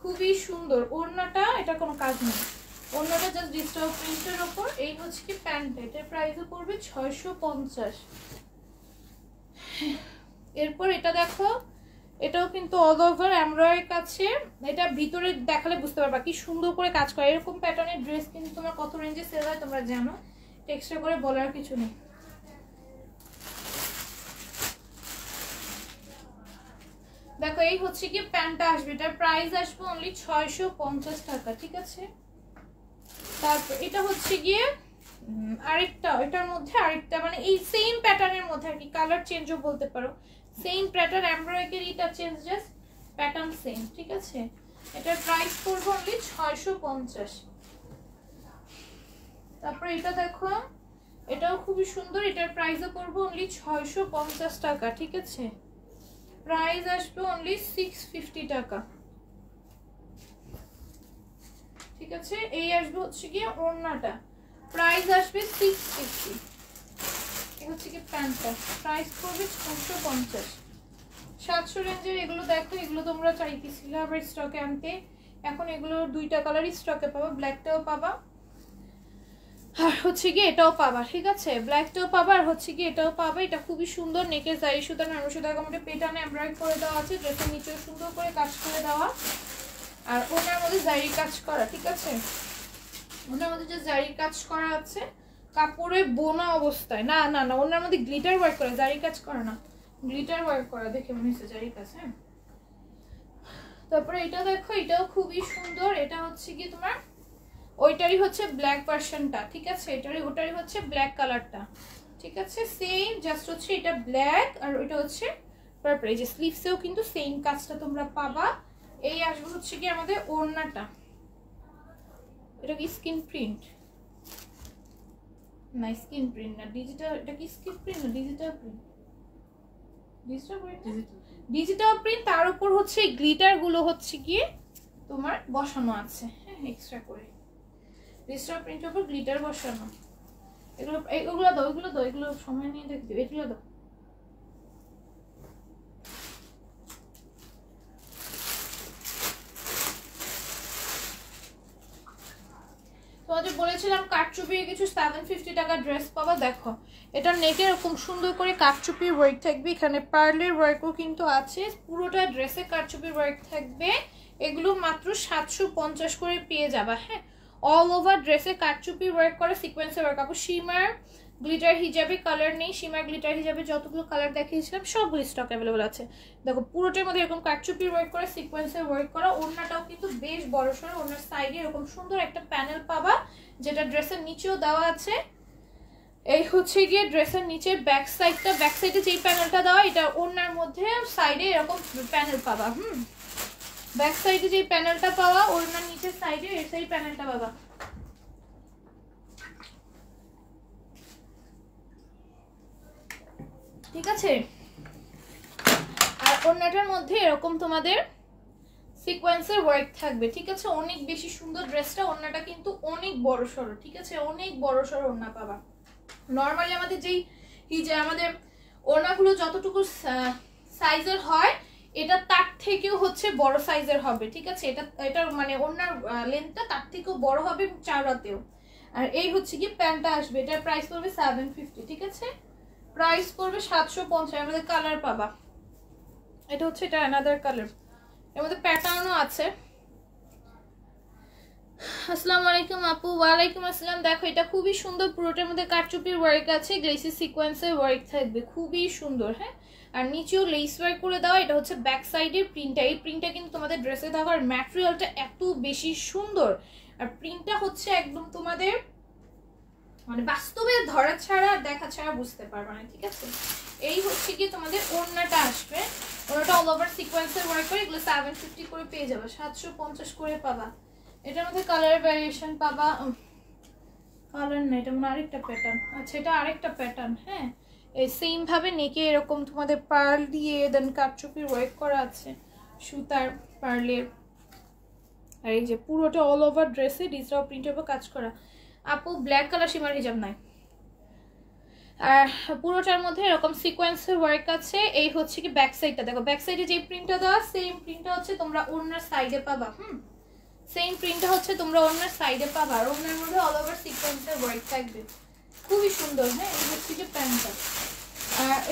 খুবই সুন্দর। ওড়নাটা এটা কোনো কাজ নেই, ওড়নাটা জাস্ট ডিজিটাল প্রিন্টের ওপর। এই হচ্ছে কি প্যান্ট, এটার প্রাইসও পড়বে 650। এরপর এটা দেখো, এটাও কিন্তু অল ওভার এমব্রয়ডারি কাছে, এটা ভিতরে দেখালে বুঝতে পারবা কি সুন্দর করে কাজ করে। এরকম প্যাটার্নের ড্রেস কিন্তু তোমার কত রেঞ্জে সেল হয় তোমরা জানো, এক্সট্রা করে বলার কিছু নেই। দেখো এই হচ্ছে কি প্যান্টটা আসবে, এটার প্রাইস আসবে অনলি 650 টাকা, ঠিক আছে। তারপর এটা হচ্ছে গিয়ে আরেকটা, এটার মধ্যে আরেকটা মানে এই সেম প্যাটার্নের মধ্যে আর কি, কালার চেঞ্জও বলতে পারো, সেম প্যাটার্ন এমব্রয়ডারিটা চেঞ্জ, জাস্ট প্যাটার্ন সেম, ঠিক আছে। এটার প্রাইস পড়বে অনলি 650। তারপর এটা দেখো, এটাও খুবই সুন্দর, এটার প্রাইসও পড়বে অনলি 650 টাকা, ঠিক আছে। প্রাইস আসবে অনলি 650 টাকা, ঠিক আছে। এই আসবে হচ্ছে গিয়ে ওড়নাটা, প্রাইস আসবে 650। এই হচ্ছে কি প্যান্টটা, প্রাইস পড়বে 650। 700 রেঞ্জের এগুলো দেখো, এগুলো তোমরা চাইতেছিলে আবার স্টকে আনতে, এখন এগুলো দুইটা কালারই স্টকে পাবা, ব্ল্যাকটাও পাবা আর হচ্ছে কি এটাও পাবা, ঠিক আছে। ব্ল্যাকটাও পাবা আর হচ্ছে কি এটাও পাবা। এটা খুবই সুন্দর, নেকের জারি সুতা 900 টাকা মধ্যে পেটানে এমব্রয়ডারি করে দেওয়া আছে, ড্রেসের নিচেও সুন্দর করে কাজ করে দেওয়া আর ওনার মধ্যে জারি কাজ করা, ঠিক আছে। ওনার মধ্যে যে জারি কাজ করা আছে কাপড়ে বোনা অবস্থায়, না না না ওনার মধ্যে গ্লিটার ওয়ার্ক করা, জারি কাজ করা না, গ্লিটার ওয়ার্ক করা, দেখে মনে হচ্ছে জারি কাজ। হ্যাঁ, তারপরে এটা দেখো, এটাও খুবই সুন্দর, এটা হচ্ছে কি তোমার ওইটারই হচ্ছে ব্ল্যাক ভার্সনটা, ঠিক আছে। এটারই ওটারই হচ্ছে ব্ল্যাক কালারটা, ঠিক আছে। সেম জাস্ট হচ্ছে এটা ব্ল্যাক আর ওইটা হচ্ছে পার্পল। এই যে স্লিভসেও কিন্তু সেম কাজটা তোমরা পাবা। এই আসবে হচ্ছে কি আমাদের ওড়নাটা, এটা কি স্কিন প্রিন্ট না, স্কিন প্রিন্ট না ডিজিটাল, এটা কি স্কিন প্রিন্ট না ডিজিটাল প্রিন্ট, ডিজিটাল প্রিন্ট। তার উপর হচ্ছে এই গ্লিটার গুলো হচ্ছে গিয়ে তোমার বসানো আছে, হ্যাঁ এক্সট্রা করে ডিজিটাল প্রিন্টের উপর গ্লিটার বসানো। এগুলো এগুলো দাও, এগুলো দাও, এগুলো সময় নিয়ে দেখবে, এগুলো দাও। তোমাদের বলেছিলাম কাটচুপির কিছু 750 টাকা ড্রেস পাবা। দেখো এটা নেকে এরকম সুন্দর করে কাটচুপির ওয়ার্ক থাকবে, এখানে পার্লের ওয়ার্কও কিন্তু আছে, পুরোটা ড্রেসে কাটচুপির ওয়ার্ক থাকবে। এগুলো মাত্র 750 করে পেয়ে যাবা। হ্যাঁ, অল ওভার ড্রেসে কাটচুপির ওয়ার্ক করা, সিকোয়েন্সের ওয়ার্ক। আপু শিমার গ্লিটার হিজাবে কালার নেই, শিমার গ্লিটার হিজাবে যতগুলো কালার দেখিয়েছিলাম সবগুলো স্টক অ্যাভেলেবল আছে। দেখো পুরোটার মধ্যে এরকম কাটচুপির ওয়ার্ক করা, সিকোয়েন্সের ওয়ার্ক করা। ওড়নাটাও কিন্তু বেশ বড়সড়, ওড়নার সাইডে এরকম সুন্দর একটা প্যানেল পাবা, যেটা ড্রেসের নিচেও দেওয়া আছে। এই হচ্ছে গিয়ে ড্রেসের নিচের ব্যাক সাইডটা, ব্যাক সাইডে যেই প্যানেলটা দেওয়া, এটা ওড়নার মধ্যে সাইডে এরকম প্যানেল পাবা। ব্যাক সাইডে যেই প্যানেলটা পাওয়া, ওড়নার নিচের সাইডে সেই প্যানেলটা পাবা, ঠিক আছে। আর ওড়নাটার মধ্যে এরকম তোমাদের সিকোয়েন্সের ওয়ার্ক থাকবে, ঠিক আছে। অনেক বেশি সুন্দর ড্রেসটা, ওড়নাটা কিন্তু অনেক বড় সড়ো, ঠিক আছে, অনেক বড় সড়ো ওড়না পাবা। নর্মালি আমাদের যেই যে আমাদের ওড়নাগুলো যতটুকু সাইজের হয়, এটা তার থেকেও হচ্ছে বড় সাইজের হবে, ঠিক আছে। এটা মানে ওড়নার লেন্থটা তার থেকেও বড় হবে চাওড়াতেও। আর এই হচ্ছে কি প্যান্টটা আসবে, এটার প্রাইস পড়বে 750, ঠিক আছে। প্রাইস পড়বে 750। আমাদের কালার পাবা, এটা হচ্ছে এটা অ্যানাদার কালার, এর মধ্যে প্যাটার্নও আছে। আসসালামু আলাইকুম আপু। ওয়ালাইকুম আসসালাম। দেখো এটা খুবই সুন্দর, পুরোটার মধ্যে কাটচুপির ওয়ার্ক আছে, গ্লেসি সিকোয়েন্সের ওয়ার্ক থাকবে, খুবই সুন্দর। হ্যাঁ, আর নিচেও লেস ওয়ার্ক করে দেওয়া। এটা হচ্ছে ব্যাক সাইডের প্রিন্টটা, এই প্রিন্টটা কিন্তু তোমাদের ড্রেসে থাকার ম্যাটেরিয়ালটা এত বেশি সুন্দর, আর প্রিন্টটা হচ্ছে একদম তোমাদের মানে বাস্তবে ধরা ছাড়া দেখা ছাড়া বুঝতে পারবে না, ঠিক আছে। এই হচ্ছে কি তোমাদের ওড়নাটা আসবে, ওড়নাটা অল ওভার সিকোয়েন্সের ওয়ার্ক করে, এগুলো 750 করে পেয়ে যাবে, 750 করে পাবা। এটার মধ্যে কালার ভ্যারিয়েশন পাবা, কালার না, এটা মনে আরেকটা প্যাটার্ন, আচ্ছা এটা আরেকটা প্যাটার্ন। হ্যাঁ, এই সেম ভাবে নেকে এরকম তোমাদের পার্ল দিয়ে দেন কাটচুপির ওয়ার্ক করা আছে, সুতার পার্লের। আর এই যে পুরোটা অল ওভার ড্রেসে ডিজিটাল প্রিন্টের উপর কাজ করা। আপু ব্ল্যাক কালার শিমার হিজাব নাই, আর পুরোটার মধ্যে এরকম সিকোয়েন্সের ওয়ার্ক আছে। এই হচ্ছে কি ব্যাক সাইডটা, দেখো ব্যাক সাইডে যে প্রিন্টটা দেওয়া, সেম প্রিন্টটা হচ্ছে তোমরা ওড়নার সাইডে পাবা। সেম প্রিন্টটা হচ্ছে তোমরা ওড়নার সাইডে পাবা, আর ওড়নার মধ্যে অল ওভার সিকোয়েন্সের ওয়ার্ক থাকবে, খুবই সুন্দর। হ্যাঁ, এই হচ্ছে যে প্যান্টটা,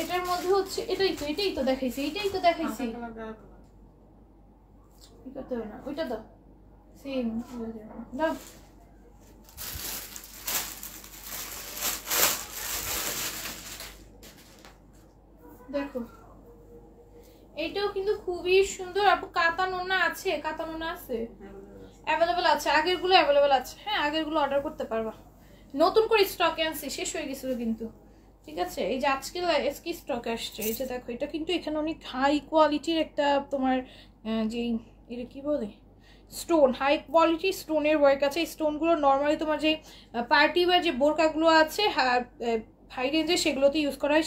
এটার মধ্যে হচ্ছে এটাই তো দেখাইছি, কি করতে হবে না ওইটা দাও, সেম দাও। দেখো এইটাও কিন্তু খুবই সুন্দর। আপু কাতানোনা আছে? অ্যাভেলেবেল আছে, আগেরগুলো অ্যাভেলেবেল আছে। হ্যাঁ আগেরগুলো অর্ডার করতে পারবা, নতুন করে স্টকে আনছি, শেষ হয়ে গেছিল কিন্তু। ঠিক আছে, এই যে আজকে স্টকে আসছে। এই যে দেখো এটা কিন্তু এখানে অনেক হাই কোয়ালিটির একটা তোমার যে এটা কি বলে স্টোন, হাই কোয়ালিটি স্টোনের ওয়ার্ক আছে। এই স্টোনগুলো নর্মালি তোমার যে পার্টি ওয়্যার যে বোরকাগুলো আছে হাই রেঞ্জের সেগুলোতে ইউজ করা হয়,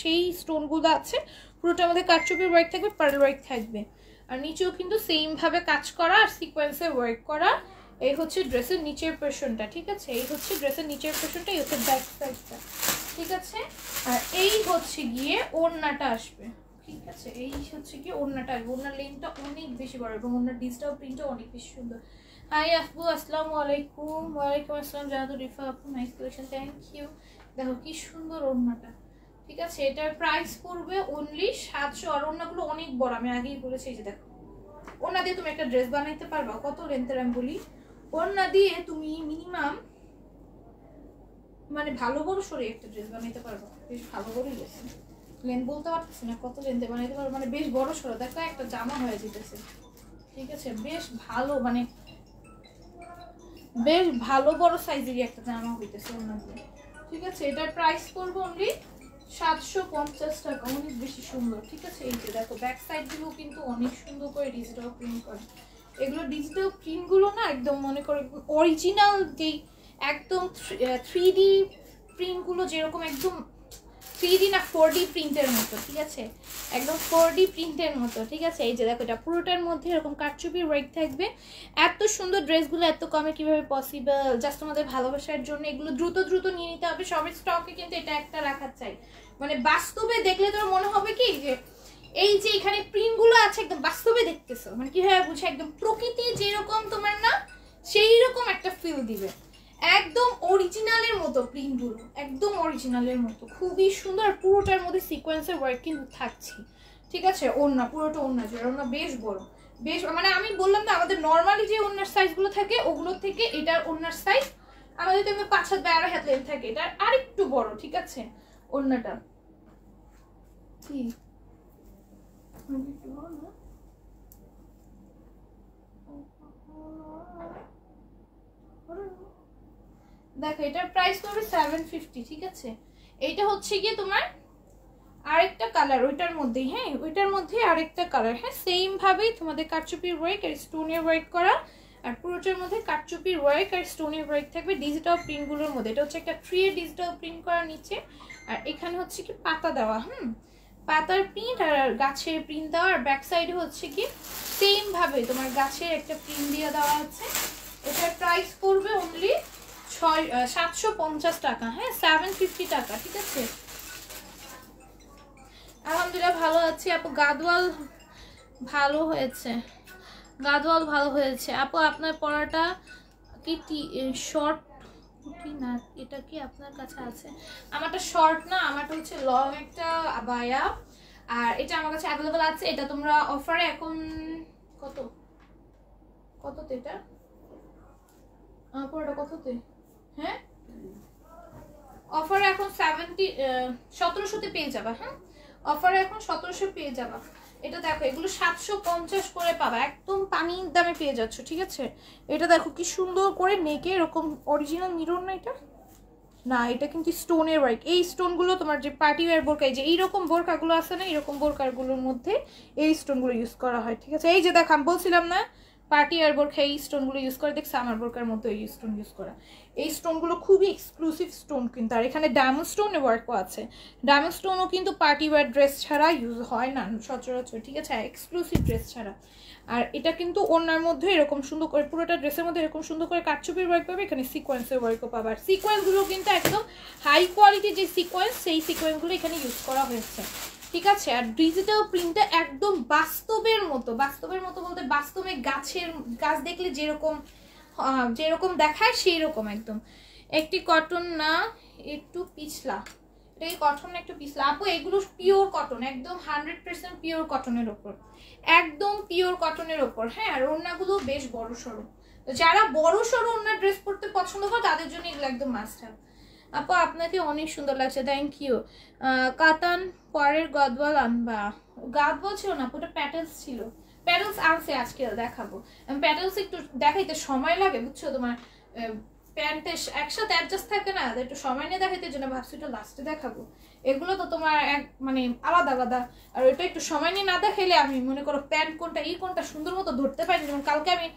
সেই স্টোনগুলো আছে। পুরোটার মধ্যে কারচুপির ওয়ার্ক থাকবে, পার্ল ওয়ার্ক থাকবে, আর নিচেও কিন্তু সেম ভাবে কাজ করা আর সিকোয়েন্সে ওয়ার্ক করা। এই হচ্ছে ড্রেসের নিচের পোরশনটা। ঠিক আছে, এই হচ্ছে ড্রেসের নিচের পোরশনটা, এই হচ্ছে ব্যাক সাইডটা। ঠিক আছে, আর এই হচ্ছে গিয়ে ওড়নাটা আসবে। ঠিক আছে, এই হচ্ছে গিয়ে ওড়নাটা আসবে। ওড়নার লেন্থটা অনেক বেশি বড় এবং ওড়নার ডিজিটাল প্রিন্টটা অনেক বেশি সুন্দর। হাই আপু, আসসালামু আলাইকুম। ওয়ালাইকুম আসসালাম জানাতো রিফা আপু, নাইস কালেকশন, থ্যাংক ইউ। দেখো কি সুন্দর ওড়নাটা। ঠিক আছে, এটার প্রাইস পড়বে অনলি 700। আর ওড়নাগুলো অনেক বড়, আমি আগেই বলেছি। এই যে দেখো, ওড়না দিয়ে তুমি একটা ড্রেস বানাইতে পারবা। কত লেন্থের আমি বলি, ওড়না দিয়ে তুমি মিনিমাম মানে ভালো বড় সরে একটা ড্রেস বানাইতে পারবা। বেশ ভালো বড়ই গেছে, লেন্থ বলতে পারতেছি না কত লেন্থে বানাইতে পারবো, মানে বেশ বড় সরো। দেখো একটা জামা হয়ে যেতেছে। ঠিক আছে, বেশ ভালো, মানে বেশ ভালো বড় সাইজেরই একটা জামা হইতেছে ওড়না দিয়ে। ঠিক আছে, এটার প্রাইস পড়বে অনলি 750 টাকা, অনেক বেশি সুন্দর। ঠিক আছে, এই যে দেখো ব্যাক সাইড গুলো কিন্তু অনেক সুন্দর করে ডিজিটাল প্রিন্ট করে। এগুলো ডিজিটাল প্রিন্ট গুলো না একদম মনে করে অরিজিনাল যেই একদম 3D প্রিন্ট গুলো যেরকম একদম 3D না 4D প্রিন্টের মতো। ঠিক আছে, একদম 4D প্রিন্টের মতো। ঠিক আছে, এই যে দেখো এটা পুরোটার মধ্যে এরকম কারচুপির ওয়ার্ক থাকবে। এত সুন্দর ড্রেসগুলো এত কমে কিভাবে পসিবল? জাস্ট তোমাদের ভালোবাসার জন্য এগুলো দ্রুত নিয়ে নিতে হবে। সবের স্টকে কিন্তু এটা একটা রাখা চাই, মানে বাস্তবে দেখলে তোর মনে হবে কি যে এই যে এখানে প্রিন্টগুলো আছে একদম বাস্তবে দেখতেছো, মানে কিভাবে বুঝে একদম প্রকৃতি যেরকম তোমার না সেই রকম একটা ফিল দিবে। একদম অরিজিনালের মতো প্রিন্টগুলো, একদম অরিজিনালের মতো, খুবই সুন্দর। পুরোটার মধ্যে সিকোয়েন্সের ওয়ার্ক কিন্তু থাকছে। ঠিক আছে, ওড়না পুরোটা ওড়না জোড়া, ওড়না বেশ বড়, বেশ মানে আমি বললাম না আমাদের নর্মালি যে ওড়নার সাইজগুলো থাকে ওগুলোর থেকে এটার ওড়নার সাইজ আমাদের তো 5 হাত বা 11 হাত লেন্থ থাকে, এটার আরেকটু বড়। ঠিক আছে, ওড়নাটা কি দেখো এটার প্রাইস পড়বে 750। ঠিক আছে, এইটা হচ্ছে গিয়ে তোমার আরেকটা কালার ওইটার মধ্যেই। হ্যাঁ, ওইটার মধ্যে আরেকটা কালার। হ্যাঁ, সেম ভাবেই তোমাদের কারচুপির ওয়ার্ক আর স্টোনের ওয়ার্ক করা, আর পুরোটার মধ্যে কারচুপির ওয়ার্ক আর স্টোনের ওয়ার্ক থাকবে ডিজিটাল প্রিন্টগুলোর মধ্যে। এটা হচ্ছে একটা ট্রি এর ডিজিটাল প্রিন্ট করা নিচে, আর এখানে হচ্ছে কি পাতা দেওয়া। পাতার প্রিন্ট আর গাছের প্রিন্ট দেওয়া, আর ব্যাক সাইডে হচ্ছে কি সেম ভাবে তোমার গাছের একটা প্রিন্ট দিয়ে দেওয়া আছে। এটার প্রাইস পড়বে অনলি 750 টাকা। হ্যাঁ, 750 টাকা। ঠিক আছে, আলহামদুলিল্লাহ ভালো আছি আপু। গাদওয়াল ভালো হয়েছে, গাদওয়াল ভালো হয়েছে আপু। আপনার পড়াটা কি শর্ট কুটি না? এটা কি আপনার কাছে আছে? আমারটা শর্ট না, আমারটা হচ্ছে লং একটা আবায়া, আর এটা আমার কাছে অ্যাভেলেবল আছে। এটা তোমরা অফারে এখন কততে এটা পড়াটা কততে? হ্যাঁ, অফারে এখন 1700-তে পেয়ে যাবা। হ্যাঁ, অফারে এখন 1700 পেয়ে যাবা। এটা দেখো এগুলো 750 করে পাবা, একদম পানির দামে পেয়ে যাচ্ছ। ঠিক আছে, এটা দেখো কি সুন্দর করে নেকে এরকম অরিজিনাল মিরর না, এটা না, এটা কিন্তু স্টোনের ওয়ার্ক। এই স্টোনগুলো তোমার যে পার্টি ওয়্যার বোরকা, এই যে এইরকম বোরকাগুলো আছে না, এইরকম বোরকাগুলোর মধ্যে এই স্টোনগুলো ইউজ করা হয়। ঠিক আছে, এই যে দেখো আমি বলছিলাম না পার্টি ওয়্যার বোরকা এই স্টোনগুলো ইউজ করে, দেখছি আমার বোরকার মতো এই স্টোন ইউজ করা। এই স্টোনগুলো খুবই এক্সক্লুসিভ স্টোন কিন্তু, আর এখানে ডায়মন্ড স্টোনের ওয়ার্কও আছে। ডায়মন্ড স্টোনও কিন্তু পার্টি ওয়্যার ড্রেস ছাড়া ইউজ হয় না সচরাচর। ঠিক আছে, এক্সক্লুসিভ ড্রেস ছাড়া। আর এটা কিন্তু ওনার মধ্যে এরকম সুন্দর করে পুরোটা ড্রেসের মধ্যে এরকম সুন্দর করে কারচুপির ওয়ার্ক পাবে, এখানে সিকোয়েন্সের ওয়ার্কও পাবে। আর সিকোয়েন্সগুলো কিন্তু একদম হাই কোয়ালিটির যে সিকোয়েন্স, সেই সিকোয়েন্সগুলো এখানে ইউজ করা হয়েছে। ঠিক আছে, আর ডিজিটাল প্রিন্টটা একদম বাস্তবের মতো, বাস্তবের মতো বলতে বাস্তবে গাছ দেখলে যেরকম দেখায় সেই রকম একদম। একটি কটন না, একটু পিছলা, এটা কি কটন একটু পিস আপু, এগুলো পিওর কটন, একদম 100% পিওর কটনের ওপর, একদম পিওর কটনের ওপর। হ্যাঁ, আর ওড়নাগুলো বেশ বড় সড়ো, তো যারা বড় সড়ো ওড়না ড্রেস পরতে পছন্দ করে তাদের জন্য এগুলো একদম মাস্ট হ্যাভ। আপু আপনাকে অনেক সুন্দর লাগছে, থ্যাংক ইউ। কাতান পরের গদওয়াল আনবা, গদওয়াল ছিল না, ওটা প্যাটেলস ছিল, প্যাটেলস আনছে আজকে দেখাবো। প্যাটেলস একটু দেখাইতে সময় লাগে বুঝছো, তোমার প্যান্টের একসাথে অ্যাডজাস্ট থাকে না, একটু সময় নিয়ে দেখাইতে জন্য ভাবছি একটু লাস্টে দেখাবো। এগুলো তো তোমার এক মানে আলাদা আলাদা, আর ওইটা একটু সময় নিয়ে না দেখাইলে আমি মনে করো প্যান্ট কোনটা কোনটা সুন্দর মতো ধরতে পারিনি। যেমন কালকে আমি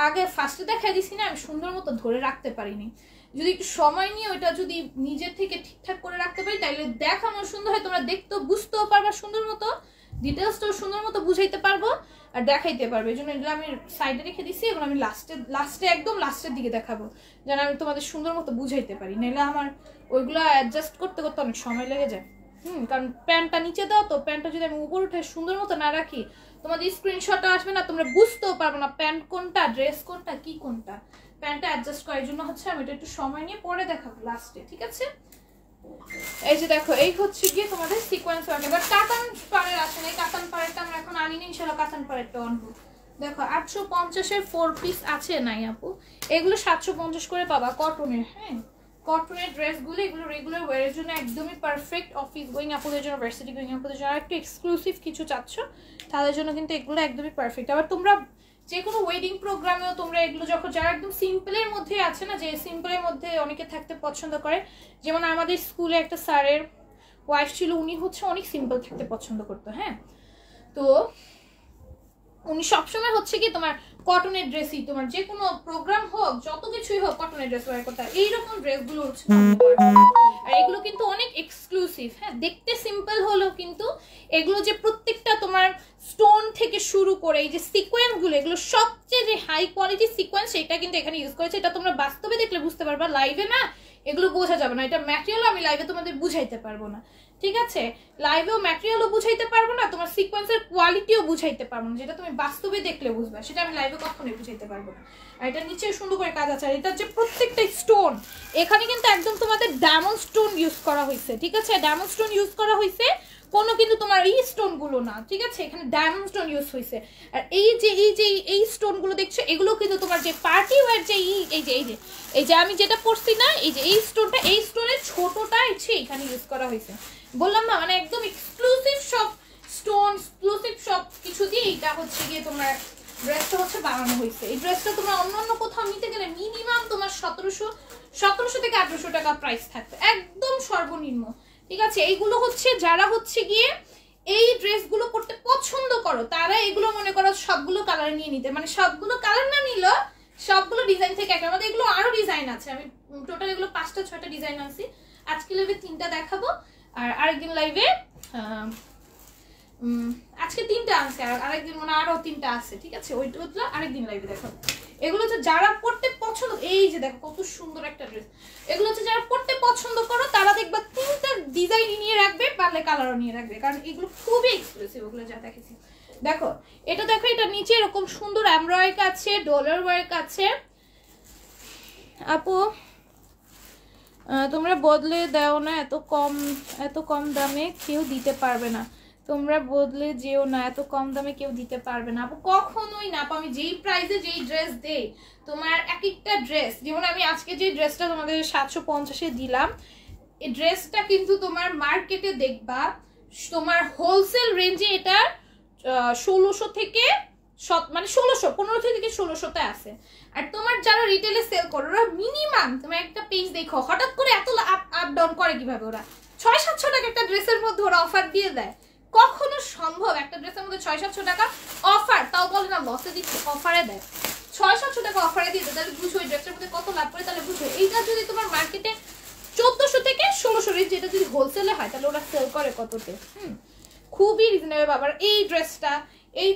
আগে ফার্স্টে দেখাই দিছি না, আমি সুন্দর মতো ধরে রাখতে পারিনি। যদি একটু সময় নিয়ে ওইটা যদি নিজের থেকে ঠিকঠাক করে রাখতে পারি তাহলে দেখানো সুন্দর হয়, তোমরা দেখতেও বুঝতেও পারবা সুন্দর মতো, ডিটেলসটাও সুন্দর মতো বুঝাইতে পারবো আর দেখাইতে পারবো। এই জন্য এগুলো আমি সাইডে রেখে দিছি, এগুলো আমি লাস্টে একদম লাস্টের দিকে দেখাবো, যেন আমি তোমাদের সুন্দর মতো বুঝাইতে পারি, নাহলে আমার ওইগুলো অ্যাডজাস্ট করতে করতে অনেক সময় লেগে যায়। কারণ প্যান্টটা নিচে দাও, তো প্যান্টটা যদি আমি উপর উঠে সুন্দর মতো না রাখি তোমাদের স্ক্রিনশটটা আসবে না, তোমরা বুঝতেও পারবো না প্যান্ট কোনটা, ড্রেস কোনটা, কি কোনটা। প্যান্টটা অ্যাডজাস্ট করার জন্য হচ্ছে আমি এটা একটু সময় নিয়ে পরে দেখাবো লাস্টে, ঠিক আছে? এই যে দেখো, এই হচ্ছে গিয়ে তোমাদের সিকোয়েন্স ওয়ার্ক। এবার কাতান পাড়ের আসে না, এই কাতান পাড়েরটা আমরা এখন আনিনি, ইনশাআল্লাহ কাতান পাড়েরটা আনবো। দেখো 850-এর 4 পিস আছে নাই আপু, এগুলো 750 করে পাবা কটনের। হ্যাঁ, কটনের ড্রেসগুলো এগুলো রেগুলার ওয়ারের জন্য একদমই পারফেক্ট, অফিস গোয়িং আপুদের জন্য, ভার্সিটি গোয়িং আপুদের জন্য, আর একটু এক্সক্লুসিভ কিছু চাচ্ছ তাদের জন্য কিন্তু এগুলো একদমই পারফেক্ট। আবার তোমরা যে কোনো ওয়েডিং প্রোগ্রামেও তোমরা এগুলো যখন, যারা একদম সিম্পলের মধ্যে আছে না, যে সিম্পলের মধ্যে অনেকে থাকতে পছন্দ করে, যেমন আমাদের স্কুলে একটা স্যারের ওয়াইফ ছিল, উনি হচ্ছে অনেক সিম্পল থাকতে পছন্দ করতো। হ্যাঁ, তো উনি সবসময় হচ্ছে কি তোমার কটনের ড্রেসই, তোমার যে কোনো প্রোগ্রাম হোক যত কিছুই হোক কটনের ড্রেস ওয়ার করতে, এইরকম ড্রেসগুলো হচ্ছে। আর এগুলো কিন্তু অনেক এক্সক্লুসিভ। হ্যাঁ, দেখতে সিম্পল হলেও কিন্তু এগুলো যে প্রত্যেকটা তোমার স্টোন থেকে শুরু করে এই যে সিকোয়েন্সগুলো, এগুলো সবচেয়ে যে হাই কোয়ালিটি সিকোয়েন্স সেটা কিন্তু এখানে ইউজ করেছে। এটা তোমরা বাস্তবে দেখলে বুঝতে পারবা, লাইভে না এগুলো বোঝা যাবে না। এটা ম্যাটেরিয়াল আমি লাইভে তোমাদের বুঝাইতে পারবো না, ঠিক আছে? লাইভেও ম্যাটেরিয়ালও বুঝাইতে পারবো না, তোমার সিকোয়েন্সের কোয়ালিটিও বুঝাইতে পারবো না, যেটা তুমি বাস্তবে দেখলে বুঝবে, সেটা আমি লাইভে কখনোই বুঝাইতে পারবো না। আর এটা নিচে সুন্দর করে কাজ আছে, আর এটা যে প্রত্যেকটা স্টোন এখানে কিন্তু একদম তোমাদের ডায়মন্ড স্টোন ইউজ করা হয়েছে, ঠিক আছে? ডায়মন্ড স্টোন ইউজ করা হয়েছে, কোনো কিন্তু তোমার এই স্টোন গুলো না, ঠিক আছে? এখানে ডায়মন্ড স্টোন ইউজ হয়েছে। আর এই স্টোন গুলো দেখছো, এগুলো কিন্তু তোমার যে পার্টি ওয়্যার যে এই যে আমি যেটা পরছি না, এই যে এই স্টোনটা, এই স্টোনের ছোটটা এখানে ইউজ করা হয়েছে। বললাম না, মানে একদম এক্সক্লুসিভ সব স্টোন, এক্সক্লুসিভ সব কিছু দিয়ে এটা হচ্ছে গিয়ে তোমার ড্রেসটা হচ্ছে বানানো হয়েছে। এই ড্রেসটা তোমার অন্য কোথাও নিতে গেলে মিনিমাম তোমার 1700 থেকে 1800 টাকা প্রাইস থাকবে, একদম সর্বনিম্ন, ঠিক আছে? এইগুলো হচ্ছে যারা হচ্ছে গিয়ে এই ড্রেসগুলো পরতে পছন্দ করো তারা এগুলো মনে করো সবগুলো কালার নিয়ে নিতে, মানে সবগুলো কালার না নিল সবগুলো ডিজাইন থেকে একটা, আমাদের এগুলো আরো ডিজাইন আছে, আমি টোটাল এগুলো 5-6টা ডিজাইন আনছি। আজকে লাইভে 3টা দেখাবো, আর আরেকদিন লাইভে আজকে 3টা আছে, আর আরেকদিন মনে আরো 3টা আছে, ঠিক আছে? ওইগুলো আরেকদিন লাইভে দেখো। এগুলো হচ্ছে যারা পড়তে পছন্দ, এই যে দেখো কত সুন্দর একটা ড্রেস, এগুলো হচ্ছে যারা পড়তে পছন্দ করো তারা দেখবা 3টা ডিজাইন নিয়ে রাখবে, পারলে কালারও নিয়ে রাখবে, কারণ এগুলো খুবই এক্সক্লুসিভ। ওগুলো যা দেখেছি দেখো, এটা দেখো, এটা নিচে এরকম সুন্দর এমব্রয়ডারি আছে, ডলার ওয়ার্ক আছে। আপু তোমরা বদলে দাও না, এত কম দামে কেউ দিতে পারবে না, তোমরা বদলে যেও না, এত কম দামে কেউ দিতে পারবে না। আপু কখনোই না, আমি যেই প্রাইসে যেই ড্রেস দেই, তোমার এক একটা ড্রেস, যেমন আমি আজকে যে ড্রেসটা তোমাদের 750-এ দিলাম, এই ড্রেসটা কিন্তু তোমার মার্কেটে দেখবা তোমার হোলসেল রেঞ্জে এটা 1600 থেকে মানে 1500 থেকে 1600-তে আছে। আর তোমার যারা রিটেলে সেল করে ওরা মিনিমাম, তোমার একটা পেজ দেখো হঠাৎ করে এত আপ ডাউন করে কিভাবে, ওরা 600-700 টাকা একটা ড্রেসের মধ্যে ওরা অফার দিয়ে দেয়। কখনো সম্ভব একটা ড্রেসের মধ্যে 600-700 টাকা অফার, তাও বলে না লসে দিচ্ছে, অফারে দেয়। 600-700 টাকা অফারে দিয়ে দেয়, তাহলে বুঝো ওই ড্রেসটার মধ্যে কত লাভ করে। তাহলে বুঝো এইটা যদি তোমার মার্কেটে 1400 থেকে 1600 রেঞ্জ, যেটা যদি হোলসেলে হয় তাহলে ওরা সেল করে কততে। খুবই রিজনেবল। আবার এই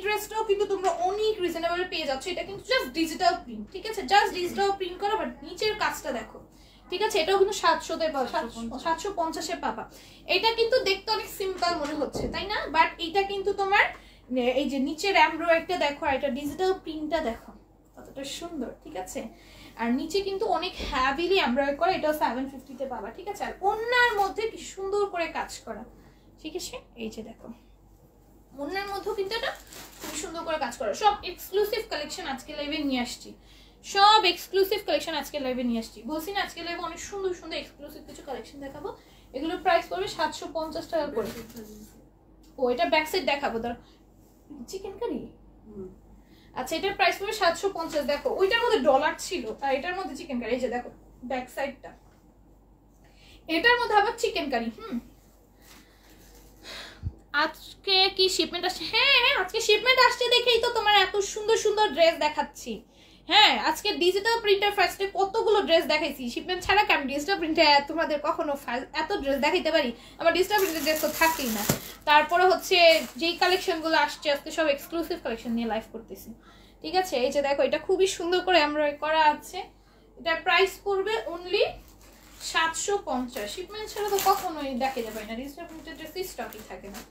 ড্রেসটাও কিন্তু তোমরা অনেক রিজনেবল পেয়ে যাচ্ছ। এটা কিন্তু জাস্ট ডিজিটাল প্রিন্ট, ঠিক আছে? জাস্ট ডিজিটাল প্রিন্ট করা, বাট নিচের কাজটা দেখো, ঠিক আছে? এটাও কিন্তু 700-তে পাবা, 750-এ পাবা। এটা কিন্তু দেখতে অনেক সিম্পল মনে হচ্ছে, তাই না? বাট এটা কিন্তু তোমার এই যে নিচের এমব্রয়ডারিটা দেখো, আর এটা ডিজিটাল প্রিন্টটা দেখো কতটা সুন্দর, ঠিক আছে? আর নিচে কিন্তু অনেক হ্যাভিলি এমব্রয়ডারি করা, এটাও 750 তে পাবা, ঠিক আছে। আর ওন্নার মধ্যে কি সুন্দর করে কাজ করা, ঠিক আছে। এই যে দেখো ওন্নার মধ্যেও কিন্তু এটা খুব সুন্দর করে কাজ করা। সব এক্সক্লুসিভ কালেকশন আজকে লাইভে নিয়ে আসছি, সব এক্সক্লুসিভ কালেকশন আজকে লাইভে নিয়ে আসছি। বলছি না আজকে লাইভে অনেক সুন্দর সুন্দর এক্সক্লুসিভ কিছু কালেকশন দেখাবো। এগুলোর প্রাইস পড়বে 750 টাকা করে। ও এটা ব্যাক সাইড দেখাবো, ধর চিকেন কারি। আচ্ছা এটার প্রাইস পড়বে 750। দেখো ওইটার মধ্যে ডলার ছিল আর এটার মধ্যে চিকেন কারি। এই যে দেখো ব্যাক সাইডটা, এটার মধ্যে আবার চিকেন কারি। আজকে কি শিপমেন্ট আসছে? হ্যাঁ আজকে শিপমেন্ট আসছে দেখেই তো তোমার এত সুন্দর সুন্দর ড্রেস দেখাচ্ছি। হ্যাঁ আজকে ডিজিটাল প্রিন্টার ফার্স্টে কতগুলো ড্রেস দেখাইছি, শিপমেন্ট ছাড়া কি আমি ডিজিটাল প্রিন্টে তোমাদের কখনো এত ড্রেস দেখাইতে পারি? আমার ডিজিটাল প্রিন্টের ড্রেস তো থাকেই না। তারপরে হচ্ছে যেই কালেকশনগুলো আসছে আজকে সব এক্সক্লুসিভ কালেকশন নিয়ে লাইভ করতেছি, ঠিক আছে। এই যে দেখো এটা খুবই সুন্দর করে এমব্রয়ডারি করা আছে, এটার প্রাইস পড়বে অনলি 750। শিপমেন্ট ছাড়া তো কখনোই দেখা যাবে না, ডিজিটাল প্রিন্টের ড্রেস স্টকই থাকে না।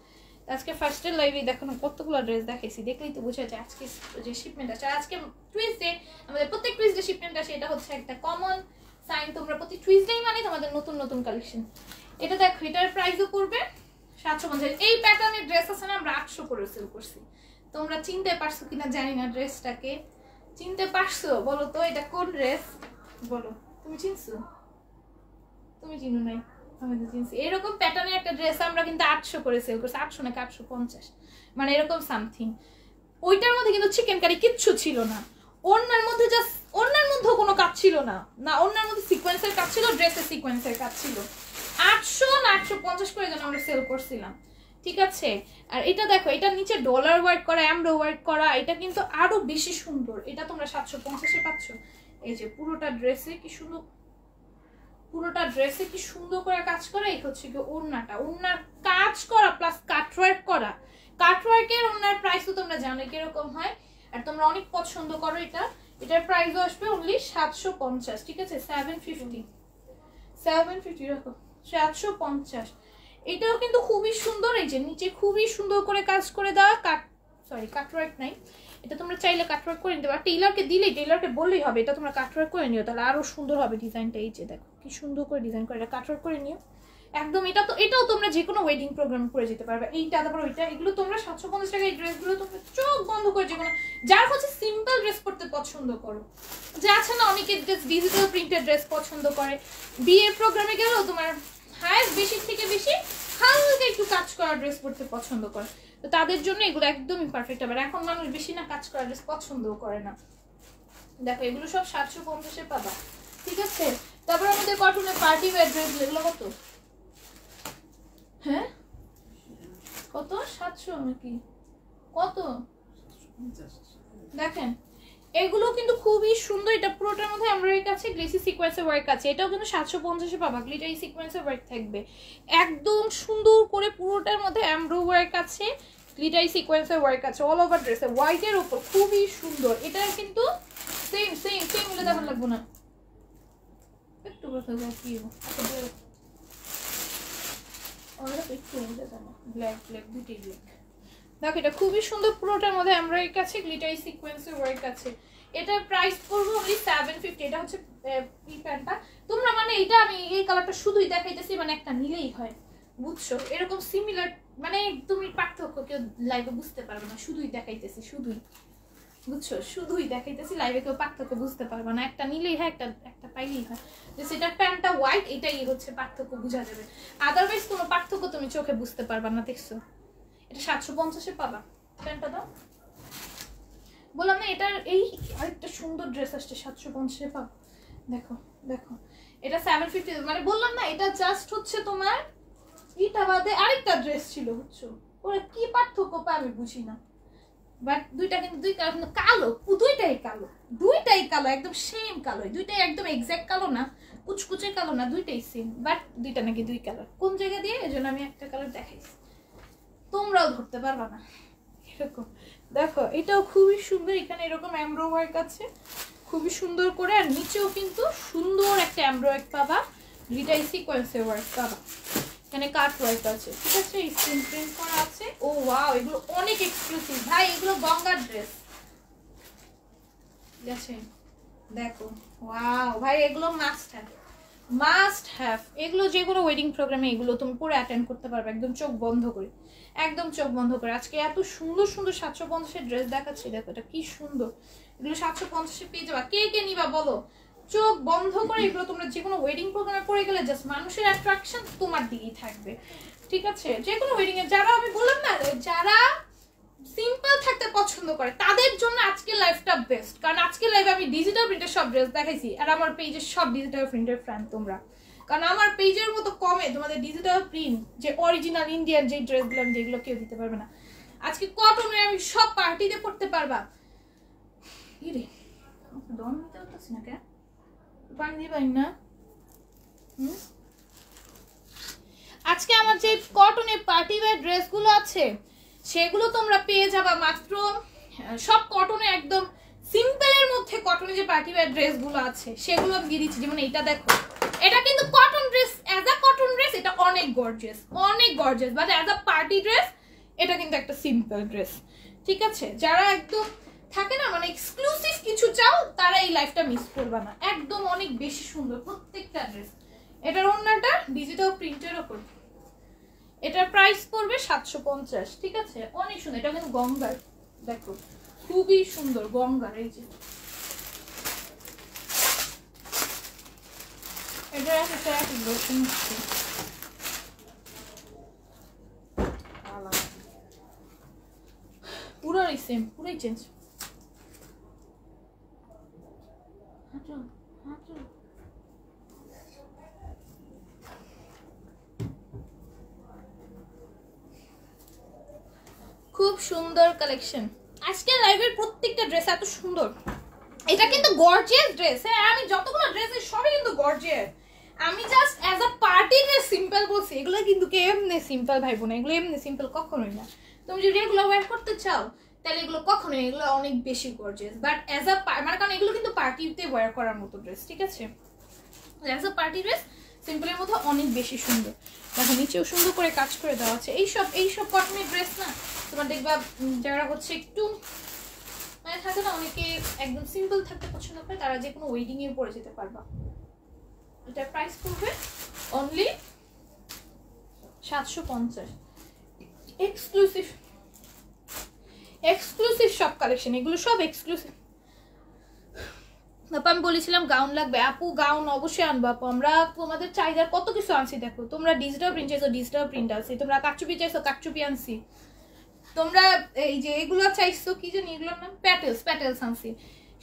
আজকে ফার্স্টের লাইভে দেখো না কতগুলো ড্রেস দেখাইছি, দেখলেই তো বোঝা যায় আজকে যে শিপমেন্ট আছে। আজকে টুইসডে, আমাদের প্রত্যেক টুইসডে শিপমেন্ট আসে, এটা হচ্ছে একটা কমন সাইন। তোমরা প্রতি টুইসডেই মানে তোমাদের নতুন নতুন কালেকশন। এটা দেখো এটার প্রাইসও পড়বে 750। এই প্যাটার্নের ড্রেস আছে না আমরা 800 করে সেল করছি। তোমরা চিনতে পারছো কিনা জানি না, ড্রেসটাকে চিনতে পারছো? বলো তো এটা কোন ড্রেস, বলো তুমি চিনছো? তুমি চিনো নাই, আমি তো চিনছি। এরকম প্যাটার্নের একটা ড্রেস আমরা কিন্তু 800 করে সেল করছি, 800 নাকি 850 মানে এরকম সামথিং। ওইটার মধ্যে কিন্তু চিকেন কারি কিচ্ছু ছিল না, ওনার মধ্যে জাস্ট ওনার মধ্যেও কোনো কাজ ছিল না, না ওনার মধ্যে সিকোয়েন্সের কাজ ছিল, ড্রেসের সিকোয়েন্সের কাজ ছিল। 800 না 850 করে যেন আমরা সেল করছিলাম, ঠিক আছে। আর এটা দেখো এটার নিচে ডলার ওয়ার্ক করা, এমব্রয়ডারি ওয়ার্ক করা, এটা কিন্তু আরো বেশি সুন্দর। এটা তোমরা 750-এ পাচ্ছ। এই যে পুরোটা ড্রেসে কি সুন্দর, পুরোটা ড্রেসে কি সুন্দর করে কাজ করা। এই হচ্ছে কি ওড়নাটা, ওড়নার কাজ করা প্লাস কাটওয়ার্ক করা। কাটওয়ার্কের ওড়নার প্রাইসও তোমরা জানো কিরকম হয়, আর তোমরা অনেক পছন্দ করো এটা। এটার প্রাইসও আসবে অনলি 750, ঠিক আছে। 750 রাখো, 750। এটাও কিন্তু খুবই সুন্দর। এই যে নিচে খুবই সুন্দর করে কাজ করে দেওয়া, কাটওয়ার্ক নাই, এটা তোমরা চাইলে কাটওয়ার্ক করে নিতে পারো। টেইলরকে দিলেই, টেইলরকে বললেই হবে এটা তোমরা কাটওয়ার্ক করে নিও, তাহলে আরো সুন্দর হবে ডিজাইনটা। এই যে দেখো কি সুন্দর করে ডিজাইন করে, এটা কাটওয়ার্ক করে নিও একদম। এটা তো এটাও তোমরা যে কোনো ওয়েডিং প্রোগ্রাম করে যেতে পারবে। এইটা তারপর ওইটা, এগুলো তোমরা 750 টাকা। এই ড্রেসগুলো তোমরা চোখ বন্ধ করে যে কোনো, যারা হচ্ছে সিম্পল ড্রেস পরতে পছন্দ করো, যে আছে না অনেকে ডিজিটাল প্রিন্টেড ড্রেস পছন্দ করে, বিয়ের প্রোগ্রামে গেলেও তোমার হাইস্ট বেশি থেকে বেশি হালকা একটু কাজ করা ড্রেস পরতে পছন্দ করে, তো তাদের জন্য এগুলো একদমই পারফেক্ট হবে। এখন মানুষ বেশি না কাজ করা ড্রেস পছন্দও করে না। দেখো এগুলো সব 750-এ পাবা, ঠিক আছে। তারপর আমাদের কটনের পার্টি ওয়্যার ড্রেস, এগুলো কত? হ্যাঁ কত? 700 নাকি কত? দেখেন এগুলো কিন্তু খুবই সুন্দর। এটা পুরোটার মধ্যে এমব্রয়ডারি কাছে গ্লেসি সিকোয়েন্সের ওয়ার্ক আছে, এটাও কিন্তু 750-এ পাবা। গ্লিটারি সিকোয়েন্সের ওয়ার্ক থাকবে একদম সুন্দর করে, পুরোটার মধ্যে এমব্রয়ডারি ওয়ার্ক আছে, গ্লিটারি সিকোয়েন্সের ওয়ার্ক আছে অল ওভার ড্রেসে, হোয়াইটের উপর খুবই সুন্দর। এটা কিন্তু সেম সেম সেম মিলে দেখার লাগবে না, একটু কথা কি ব্ল্যাক ব্ল্যাক দুটোই ব্ল্যাক। দেখো এটা খুবই সুন্দর, পুরোটার মধ্যে এমব্রয়ডারি কাছে, গ্লিটারি সিকোয়েন্সের ওয়ার্ক আছে। এটার প্রাইস পড়বে অনলি 750। এটা হচ্ছে এই প্যান্টটা। তোমরা মানে এটা আমি এই কালারটা শুধুই দেখাইতেছি, মানে একটা নিলেই হয়, বুঝছো? এরকম সিমিলার মানে তুমি পার্থক্য কেউ লাইভে বুঝতে পারবে না, শুধুই দেখাইতেছি, শুধুই, বুঝছো? শুধুই দেখাইতেছি, লাইভে কেউ পার্থক্য বুঝতে পারবে না, একটা নিলেই হয়, একটা পাইলেই হয়। যে সেটার প্যান্টটা হোয়াইট, এটাই হচ্ছে পার্থক্য বোঝা যাবে, আদারওয়াইজ কোনো পার্থক্য তুমি চোখে বুঝতে পারবা না। দেখছো এটা 750-এ পাবা। প্যান্টটা দাও, বললাম না এটার এই আরেকটা সুন্দর ড্রেস আসছে 750-এ পাবা। দেখো দেখো এটা 750, মানে বললাম না এটা জাস্ট হচ্ছে তোমার এটা বাদে আরেকটা ড্রেস ছিল, বুঝছো? ওরা কি পার্থক্য পায় আমি বুঝি না, বাট দুইটা কিন্তু দুই কালার, কিন্তু কালো, দুইটাই কালো, দুইটাই কালো, একদম সেম কালো, দুইটাই একদম এক্সাক্ট কালো না, কুচকুচে কালো না, দুইটাই সেম, বাট দুইটা নাকি দুই কালার। কোন জায়গা দিয়ে এজন্য আমি একটা কালার দেখাইছি, তোমরাও ধরতে পারবা না এরকম। দেখো এটাও খুবই সুন্দর, এখানে এরকম এমব্রয়ডারি ওয়ার্ক আছে খুবই সুন্দর করে, আর নিচেও কিন্তু সুন্দর একটা এমব্রয়ডারি পাবা, গ্লিটারি সিকোয়েন্সের ওয়ার্ক পাবা, এখানে কাট ওয়ার্ক আছে, ঠিক আছে, এই স্ক্রিন প্রিন্ট করা আছে। ও ওয়াও, এগুলো অনেক এক্সক্লুসিভ ভাই, এগুলো গঙ্গার ড্রেস, ঠিক আছে, দেখো ওয়াও ভাই, এগুলো মাস্ট হ্যাভ। এগুলো যে কোনো ওয়েডিং প্রোগ্রামে এগুলো তুমি পুরো অ্যাটেন্ড করতে পারবে একদম চোখ বন্ধ করে, একদম চোখ বন্ধ করে। আজকে এত সুন্দর সুন্দর 750-এর ড্রেস দেখাচ্ছি, দেখো এটা কি সুন্দর। এগুলো 750-এ পেয়ে যাবা। কে কে নিবা বলো? চোখ বন্ধ করে এগুলো তোমরা যে কোনো ওয়েডিং প্রোগ্রামে পরে গেলে জাস্ট মানুষের অ্যাট্রাকশন তোমার দিকেই থাকবে, ঠিক আছে? যে কোনো ওয়েডিং এ যারা, আমি বললাম না, যারা সিম্পল থাকতে পছন্দ করে তাদের জন্য আজকের লাইফটা বেস্ট। কারণ আজকের লাইফে আমি ডিজিটাল প্রিন্টের সব ড্রেস দেখাইছি, আর আমার পেজের সব ডিজিটাল প্রিন্টের ফ্যান তোমরা। কারণ আমার পেজের মতো কমে তোমাদের ডিজিটাল প্রিন্ট, যে অরিজিনাল ইন্ডিয়ান যে ড্রেসগুলো আমি, যেগুলো কেউ দিতে পারবে না। আজকে কটনে আমি সব পার্টিতে পড়তে পারবা। ইরে দম নিতে পারতেছি না, কেন পানি দিবাই না? আজকে আমার যে কটনের পার্টি ওয়্যার ড্রেসগুলো আছে সেগুলো তোমরা পেয়ে যাবা মাত্র, সব কটনে একদম সিম্পলের মধ্যে কটনে যে পার্টি ওয়্যার ড্রেসগুলো আছে সেগুলো আমি দিয়ে দিচ্ছি। যেমন এইটা দেখো, এটা কিন্তু cotton dress, as a cotton dress এটা অনেক গর্জিয়াস, অনেক gorgeous, but as a party dress এটা কিন্তু একটা সিম্পল ড্রেস, ঠিক আছে? যারা একদম থাকে না মানে এক্সক্লুসিভ কিছু চাও তারা এই লাইফটা মিস করবে না, একদম অনেক বেশি সুন্দর প্রত্যেকটা ড্রেস। এটার ওড়নাটা ডিজিটাল প্রিন্টের ওপর, এটার প্রাইস পড়বে 750, ঠিক আছে? অনেক সুন্দর। এটা কিন্তু গঙ্গার, দেখো খুবই সুন্দর গঙ্গার। এই যে এটা একটা ভার্সন আছে, পুরোই সেম, পুরোই চেঞ্জ। খুব সুন্দর কালেকশন। আজকের লাইভের প্রত্যেকটা ড্রেস এত সুন্দর। এটা কিন্তু গর্জিয়াস ড্রেস, হ্যাঁ আমি যতগুলো ড্রেস সবই কিন্তু গর্জিয়াস। আমি just as a party dress simple বলছি, এগুলো কিন্তু কে এমনি সিম্পল ভাইবো না, এগুলো এমনি সিম্পল কখনোই না। তুমি যদি এগুলো ওয়্যার করতে চাও তাহলে এগুলো কখনোই, এগুলো অনেক বেশি গর্জিয়াস। বাট অ্যাজ আ মানে কারণ এগুলো কিন্তু পার্টিতে ওয়্যার করার মতো ড্রেস, ঠিক আছে? অ্যাজ আ পার্টি ড্রেস সিম্পলের মধ্যে অনেক বেশি সুন্দর। দেখো নিচেও সুন্দর করে কাজ করে দেওয়া আছে। এইসব কটনের ড্রেস না তোমার দেখবা যারা হচ্ছে একটু মানে থাকে না, অনেকে একদম সিম্পল থাকতে পছন্দ করে, তারা যে কোনো ওয়েডিং এ পরে যেতে পারবা। এটার প্রাইস পড়বে অনলি 750। এক্সক্লুসিভ সব কালেকশন, এগুলো সব এক্সক্লুসিভ। আপু আমি বলেছিলাম গাউন লাগবে, আপু গাউন অবশ্যই আনবো আপু, আমরা তোমাদের চাহিদার কত কিছু আনছি। দেখো তোমরা ডিজিটাল প্রিন্ট চাইছো, ডিজিটাল প্রিন্ট আছে, তোমরা কাটচুপি চাইছো, কাটচুপি আনছি, তোমরা এই যে এগুলো চাইছো কি জানি এগুলোর নাম প্যাটেলস আনছি।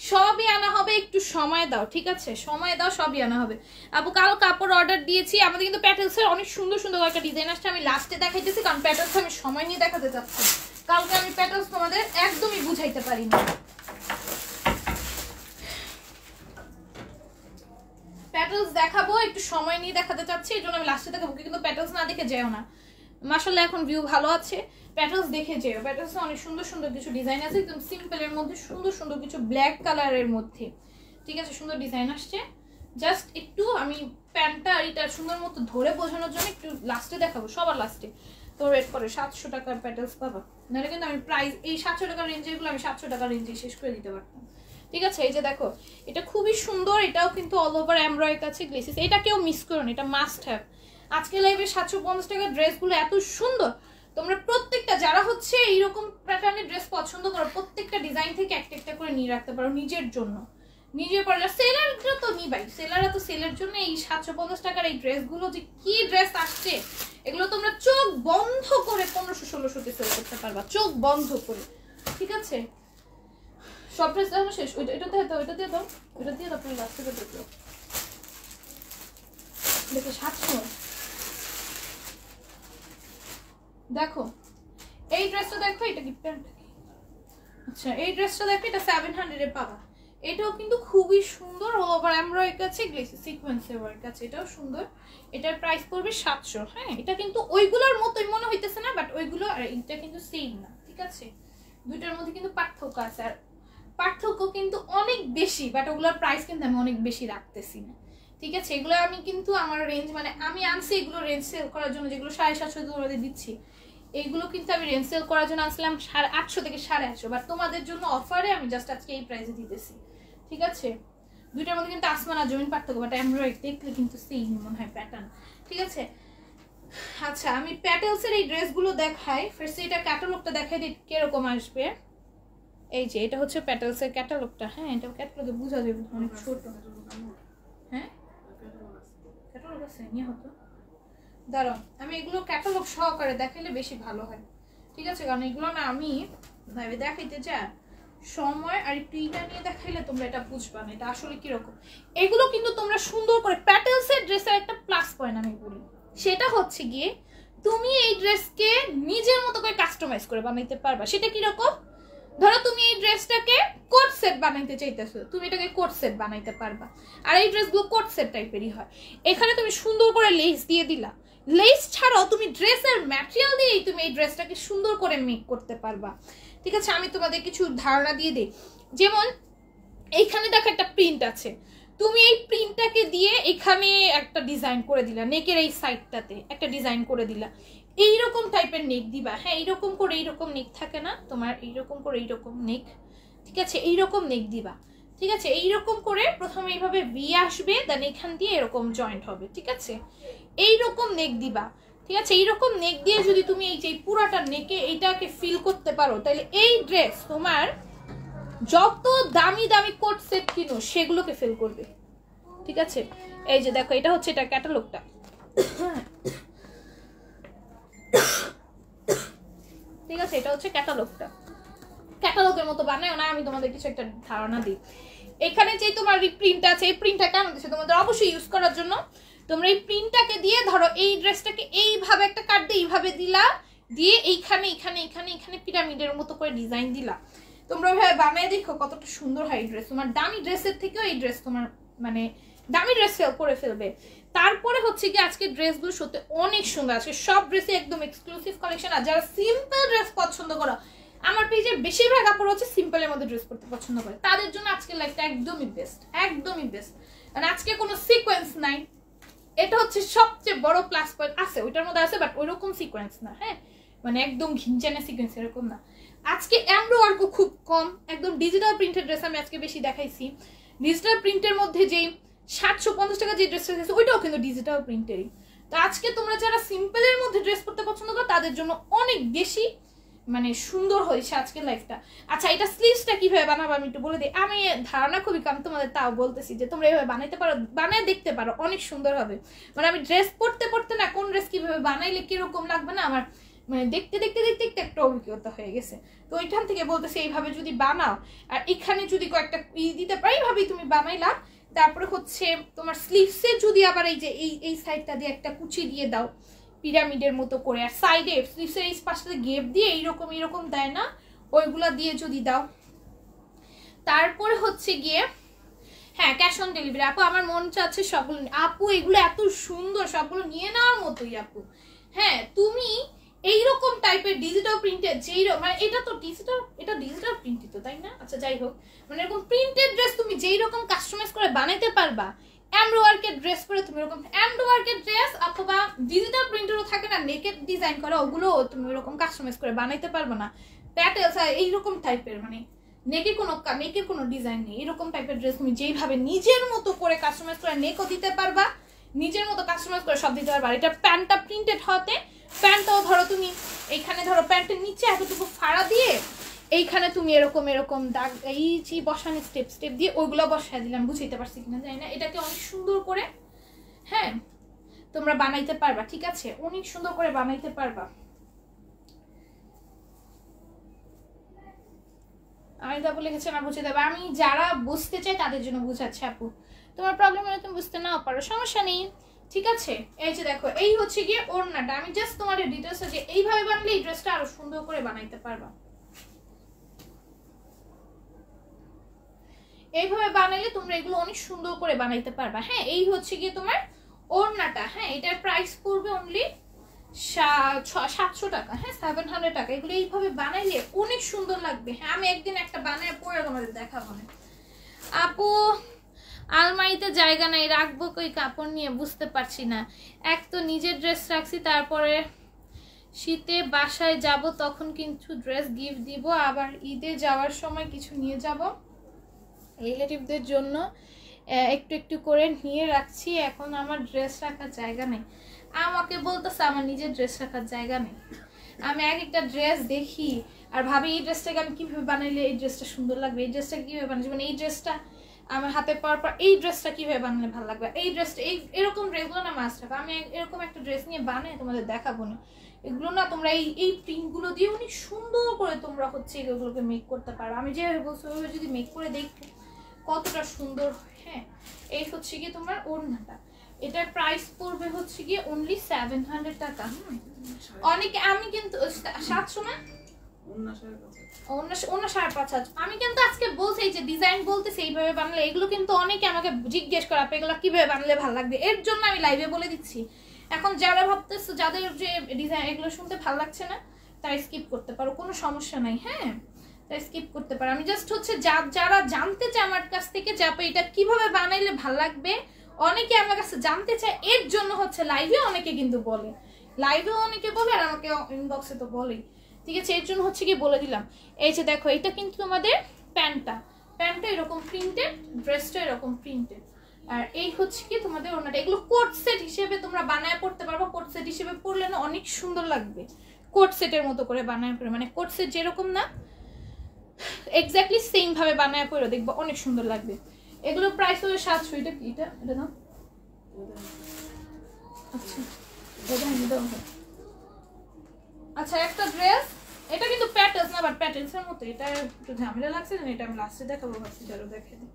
সবই আনা হবে, একটু সময় দাও, ঠিক আছে? সময় দাও, সবই আনা হবে। আপু কাল কাপড় অর্ডার দিয়েছি, আমাদের কিন্তু প্যাটেলসের অনেক সুন্দর সুন্দর একটা ডিজাইন আসছে, আমি লাস্টে দেখাইতেছি কারণ প্যাটেলস আমি সময় নিয়ে দেখাতে চাচ্ছি। কালকে আমি প্যাটেলস তোমাদের একদমই বুঝাইতে পারি না, প্যাটেলস দেখাবো একটু সময় নিয়ে দেখাতে চাচ্ছি, এই জন্য আমি লাস্টে দেখাবো। কিন্তু প্যাটেলস না দেখে যেও না, মাশাআল্লাহ এখন ভিউ ভালো আছে, প্যাটেলস দেখে যেও। প্যাটেলসে অনেক সুন্দর সুন্দর কিছু ডিজাইন আছে, একদম সিম্পলের মধ্যে সুন্দর সুন্দর কিছু ব্ল্যাক কালারের মধ্যে, ঠিক আছে? সুন্দর ডিজাইন আসছে। জাস্ট একটু আমি প্যান্টটা আর এটা সুন্দর মতো ধরে বোঝানোর জন্য একটু লাস্টে দেখাবো, সবার লাস্টে। তো রেট করে 700 টাকার প্যাটেলস পাবা, নাহলে কিন্তু আমি প্রাইস এই 700 টাকার রেঞ্জেরগুলো আমি 700 টাকার রেঞ্জে শেষ করে দিতে পারতাম, ঠিক আছে? এই যে দেখো এটা খুবই সুন্দর, এটাও কিন্তু অল ওভার এমব্রয়ডারি কাছে গ্লেসিস, এটা কেউ মিস করো না, এটা মাস্ট হ্যাভ। আজকে লাইভে 750 টাকার ড্রেসগুলো এত সুন্দর, তোমরা প্রত্যেকটা যারা হচ্ছে এইরকম প্যাটার্নের ড্রেস পছন্দ করো প্রত্যেকটা ডিজাইন থেকে একটা একটা করে নিয়ে রাখতে পারো নিজের জন্য, নিজের পরে। সেলাররা তো নিবাই, সেলাররা তো সেলের জন্য এই 750 টাকার এই ড্রেসগুলো, যে কি ড্রেস আসছে এগুলো তোমরা চোখ বন্ধ করে 1500-1600 সেল করতে পারবা, চোখ বন্ধ করে, ঠিক আছে? সব ড্রেস দেখানো শেষ, এটা দিয়ে দাও, এটা দিয়ে দাও, এটা দিয়ে দাও, আপনার লাস্টে দেখো। দেখো 700, দেখো এই ড্রেসটা দেখো, এটা কি প্যান্ট? আচ্ছা এই ড্রেসটা দেখো, এটা 700 এ পাবা। এটাও কিন্তু খুবই সুন্দর, অল ওভার এমব্রয়ডারি কাছে গ্লেসি সিকোয়েন্সের ওয়ার্ক আছে, এটাও সুন্দর। এটার প্রাইস পড়বে 700। হ্যাঁ এটা কিন্তু ওইগুলোর মতোই মনে হইতেছে না, বাট ওইগুলো আর এটা কিন্তু সেম না, ঠিক আছে? দুইটার মধ্যে কিন্তু পার্থক্য আছে, আর পার্থক্য কিন্তু অনেক বেশি, বাট ওগুলোর প্রাইস কিন্তু আমি অনেক বেশি রাখতেছি না, ঠিক আছে? এগুলো আমি কিন্তু আমার রেঞ্জ মানে আমি আনছি এগুলো রেঞ্জ সেল করার জন্য, যেগুলো 750 তোমাদের দিচ্ছি এইগুলো কিন্তু আমি রেঞ্জ সেল করার জন্য আসলাম 850 থেকে 850, বাট তোমাদের জন্য অফারে আমি জাস্ট আজকে এই প্রাইসে দিতেছি, ঠিক আছে? দুইটার মধ্যে কিন্তু আসমান আর জমিন পার্থক্য, বাট এমব্রয়ডারি দেখলে কিন্তু সেম মনে হয় প্যাটার্ন। ঠিক আছে, আচ্ছা আমি প্যাটেলসের এই ড্রেসগুলো দেখাই। ফার্স্ট এটা ক্যাটালগটা দেখাই দিই কিরকম আসবে। এই যে এটা হচ্ছে প্যাটেলসের ক্যাটালগটা। হ্যাঁ, এটা ক্যাটালগে বোঝা যাবে অনেক ছোট। হ্যাঁ ক্যাটালগ আছে নিয়ে হতো, দাঁড়াও আমি এগুলো ক্যাটালগ সহকারে দেখাইলে বেশি ভালো হয়। ঠিক আছে, কারণ এগুলো না আমি দেখাইতে যা সময় আর একটু ইটা নিয়ে দেখাইলে তোমরা এটা বুঝবা না এটা আসলে কিরকম। এগুলো কিন্তু তোমরা সুন্দর করে প্যাটেলসের ড্রেসের একটা প্লাস পয়েন্ট আমি বলি, সেটা হচ্ছে গিয়ে তুমি এই ড্রেসকে নিজের মতো করে কাস্টমাইজ করে বানাইতে পারবা। সেটা কিরকম, ধরো তুমি এই ড্রেসটাকে কোট সেট বানাইতে চাইতেছো, তুমি এটাকে কোট সেট বানাইতে পারবা। আর এই ড্রেসগুলো কোট সেট টাইপেরই হয়। এখানে তুমি সুন্দর করে লেস দিয়ে দিলা, লেস ছাড়াও তুমি ড্রেসের ম্যাটেরিয়াল দিয়েই তুমি এই ড্রেসটাকে সুন্দর করে মেক করতে পারবা। ঠিক আছে, আমি তোমাদের কিছু ধারণা দিয়ে দিই। যেমন এইখানে দেখো একটা প্রিন্ট আছে, তুমি এই প্রিন্টটাকে দিয়ে এখানে একটা ডিজাইন করে দিলা, নেকের এই সাইডটাতে একটা ডিজাইন করে দিলা, এইরকম টাইপের নেক দিবা। হ্যাঁ, এইরকম করে এইরকম নেক থাকে না তোমার, এইরকম করে এইরকম নেক। ঠিক আছে, এইরকম নেক দিবা। ঠিক আছে, এইরকম করে প্রথমে এইভাবে ভি আসবে, দেন এখান দিয়ে এরকম জয়েন্ট হবে। ঠিক আছে, এইরকম নেক দিবা। ঠিক আছে, এইরকম নেক দিয়ে যদি তুমি এই যে পুরাটা নেকে এইটাকে ফিল করতে পারো, তাহলে এই ড্রেস তোমার যত দামি দামি কোট সেট কিনো সেগুলোকে ফিল করবে। ঠিক আছে, এই যে দেখো এটা হচ্ছে এটা ক্যাটালগটা। ঠিক আছে, এটা হচ্ছে ক্যাটালগটা। ক্যাটালগের মতো বানায় না, আমি তোমাদের কিছু একটা ধারণা দিই। এখানে যে তোমার প্রিন্ট আছে, এই প্রিন্টটা কেন দিচ্ছে তোমাদের অবশ্যই ইউজ করার জন্য। তোমরা এই প্রিন্টটাকে দিয়ে ধরো এই ড্রেসটাকে এইভাবে একটা কাট দিয়ে এইভাবে দিলা, দিয়ে এইখানে এখানে এখানে এখানে পিরামিডের মতো করে ডিজাইন দিলা। তোমরা ভাবে বানায় দেখো কতটা সুন্দর হয় এই ড্রেস। তোমার দামি ড্রেসের থেকেও এই ড্রেস তোমার মানে দামি ড্রেস সেল করে ফেলবে। তারপরে হচ্ছে কি আজকে ড্রেসগুলো সত্যি অনেক সুন্দর, আজকে সব ড্রেসই একদম এক্সক্লুসিভ কালেকশন। আর যারা সিম্পল ড্রেস পছন্দ করো, আমার পেজের বেশিরভাগ আপুরা হচ্ছে সিম্পলের মধ্যে ড্রেস পরতে পছন্দ করে, তাদের জন্য আজকের লাইফটা একদমই বেস্ট, একদমই বেস্ট। মানে আজকে কোনো সিকোয়েন্স নাই, এটা হচ্ছে সবচেয়ে বড় প্লাস পয়েন্ট। আছে ওইটার মধ্যে আছে, বাট ওইরকম সিকোয়েন্স না। হ্যাঁ, মানে একদম ঘিনচানে সিকোয়েন্স এরকম না। আজকে এমব্রয়ডারি খুব কম, একদম ডিজিটাল প্রিন্টেড ড্রেস আমি আজকে বেশি দেখাইছি। ডিজিটাল প্রিন্টের মধ্যে যেই 750 টাকা যে ড্রেসটা আছে ওইটাও কিন্তু ডিজিটাল প্রিন্টেরই। তো আজকে তোমরা যারা সিম্পলের মধ্যে ড্রেস পরতে পছন্দ করো তাদের জন্য অনেক বেশি মানে সুন্দর হয়েছে আজকের লাইফটা। আচ্ছা, এটা স্লিভসটা কিভাবে বানাবো আমি একটু বলে দিই। আমি ধারণা খুবই কম, তোমাদের তাও বলতেছি যে তোমরা এইভাবে বানাইতে পারো, বানায় দেখতে পারো, অনেক সুন্দর হবে। মানে আমি ড্রেস পরতে পরতে না কোন ড্রেস কিভাবে বানাইলে কিরকম লাগবে না আমার মানে দেখতে দেখতে দেখতে দেখতে একটা অভিজ্ঞতা হয়ে গেছে। তো ওইখান থেকে বলতেছি এইভাবে যদি বানাও আর এখানে যদি কয়েকটা দিতে পারি, এইভাবেই তুমি বানাইলা। তারপরে হচ্ছে তোমার স্লিভসে যদি আবার এই যে এই সাইডটা দিয়ে একটা কুচি দিয়ে দাও পিরামিডের মতো করে, আর সাইডে স্লিভসের এই পাশটাতে গেপ দিয়ে এইরকম এরকম দেয় না, ওইগুলা দিয়ে যদি দাও। তারপরে হচ্ছে গিয়ে হ্যাঁ ক্যাশ অন ডেলিভারি। আপু আমার মন চাচ্ছে সবগুলো, আপু এগুলো এত সুন্দর, সবগুলো নিয়ে নেওয়ার মতোই আপু। হ্যাঁ, তুমি এইরকম টাইপের ডিজিটাল প্রিন্টেড যেই মানে এটা তো ডিজিটাল, এটা ডিজিটাল প্রিন্টই তো তাই না? আচ্ছা যাই হোক, মানে এরকম প্রিন্টেড ড্রেস তুমি যেই রকম কাস্টমাইজ করে বানাইতে পারবা, এমব্রয়ডারির ড্রেস পরে তুমি এরকম এমব্রয়ডারির ড্রেস অথবা ডিজিটাল প্রিন্টেরও থাকে না নেকের ডিজাইন করা, ওগুলো তুমি এরকম কাস্টমাইজ করে বানাইতে পারবে না। প্যাটেলস এইরকম টাইপের মানে নেকের কোনো ডিজাইন নেই, এরকম টাইপের ড্রেস তুমি যেইভাবে নিজের মতো করে কাস্টমাইজ করে নেকও দিতে পারবা, নিজের মতো কাস্টমাইজ করে সব দিতে পারবা। এটা প্যান্টটা প্রিন্টেড হতে, প্যান্টটাও ধরো তুমি এইখানে ধরো প্যান্টের নিচে এতটুকু ফাড়া দিয়ে এইখানে তুমি এরকম এরকম দাগ এই যে বসানো স্টেপ স্টেপ দিয়ে ওইগুলো বসায় দিলাম, বুঝাইতে পারছি কিনা জানি না। এটাকে অনেক সুন্দর করে হ্যাঁ তোমরা বানাইতে পারবা। ঠিক আছে, অনেক সুন্দর করে বানাইতে পারবা। আমি যা বলে গেছি না বুঝে দেবে, আমি যারা বুঝতে চাই তাদের জন্য বুঝাচ্ছি আপু। তোমার প্রবলেম হলে তুমি বুঝতে নাও পারো, সমস্যা নেই। ঠিক আছে, এই যে দেখো এই হচ্ছে গিয়ে ওড়নাটা। আমি জাস্ট তোমাদের ডিটেইলস যে এইভাবে বানালে এই ড্রেসটা আরো সুন্দর করে বানাইতে পারবা। এইভাবে বানাইলে তোমরা এগুলো অনেক সুন্দর করে বানাইতে পারবা। হ্যাঁ, এই হচ্ছে গিয়ে তোমার ওড়নাটা। হ্যাঁ, এটার প্রাইস পড়বে অনলি 700 টাকা। হ্যাঁ, 700 টাকা। এগুলো এইভাবে বানাইলে অনেক সুন্দর লাগবে। হ্যাঁ, আমি একদিন একটা বানায় পরে তোমাদের দেখাবো। আপু আলমারিতে জায়গা নাই, রাখবো কই কাপড় নিয়ে বুঝতে পারছি না। এক তো নিজের ড্রেস রাখছি, তারপরে শীতে বাসায় যাব তখন কিছু ড্রেস গিফট দিব, আবার ঈদে যাওয়ার সময় কিছু নিয়ে যাব রিলেটিভদের জন্য। একটু একটু করে নিয়ে রাখছি। এখন আমার ড্রেস রাখার জায়গা নেই, আমাকে বলতেছে আমার নিজের ড্রেস রাখার জায়গা নেই। আমি এক একটা ড্রেস দেখি আর ভাবি এই ড্রেসটাকে আমি কীভাবে বানাইলে এই ড্রেসটা সুন্দর লাগবে, এই ড্রেসটাকে কীভাবে বানাচ্ছি, মানে এই ড্রেসটা আমার হাতে পাওয়ার পর এই ড্রেসটা কীভাবে বানালে ভালো লাগবে, এই ড্রেসটা এরকম ড্রেসগুলো না মাস্ট রাখো। আমি এরকম একটা ড্রেস নিয়ে বানাই তোমাদের দেখাবো না, এগুলো না তোমরা এই প্রিন্টগুলো দিয়ে অনেক সুন্দর করে তোমরা হচ্ছে এগুলোকে মেক করতে পারো। আমি যেভাবে বলছি ওইভাবে যদি মেক করে দেখো কতটা সুন্দর। হ্যাঁ, এই হচ্ছে কি তোমার ওড়নাটা, এটার প্রাইস পড়বে হচ্ছে গিয়ে অনলি 700 টাকা। অনেকে আমি কিন্তু 700 না, অন্য 5,500। আমি কিন্তু আজকে বলছি যে ডিজাইন বলতেছি এইভাবে বানালে, এগুলো কিন্তু অনেকে আমাকে জিজ্ঞেস করে আপনি এগুলো কিভাবে বানালে ভালো লাগবে, এর জন্য আমি লাইভে বলে দিচ্ছি। এখন যারা ভাবতেছে যাদের যে ডিজাইন এগুলো শুনতে ভালো লাগছে না তারা স্কিপ করতে পারো, কোনো সমস্যা নাই। হ্যাঁ, তাই স্কিপ করতে পারো। আমি জাস্ট হচ্ছে যারা জানতে চায় আমার কাছ থেকে যে আপনি এটা কিভাবে বানাইলে ভালো লাগবে, অনেকে আমার কাছে জানতে চায়, এর জন্য হচ্ছে লাইভে অনেকে কিন্তু বলে, লাইভেও অনেকে বলে আর আমাকে ইনবক্সে তো বলেই, ঠিক আছে। এর জন্য হচ্ছে কি বলে দিলাম। এই যে দেখো এটা কিন্তু তোমাদের প্যান্টটা এরকম প্রিন্টেড, ড্রেসটা এরকম প্রিন্টেড, আর এই হচ্ছে কি তোমাদের ওনাটা। এগুলো কোট সেট হিসেবে তোমরা বানায় পড়তে পারবো, কোট সেট হিসেবে পড়লে না অনেক সুন্দর লাগবে, কোট সেটের মতো করে বানায় পড়ে, মানে কোট সেট যেরকম না এক্স্যাক্টলি সেম ভাবে বানায় পড়ে দেখবো অনেক সুন্দর লাগবে। এগুলো প্রাইস হবে 700। এটা কি এটা না, আচ্ছা আচ্ছা একটা ড্রেস, এটা কিন্তু প্যাটেলস না, বাট প্যাটেলসের মতো, এটা একটু ঝামেলা লাগছে না, এটা আমি লাস্টে দেখাবো ভাবছি, চলো দেখে দিই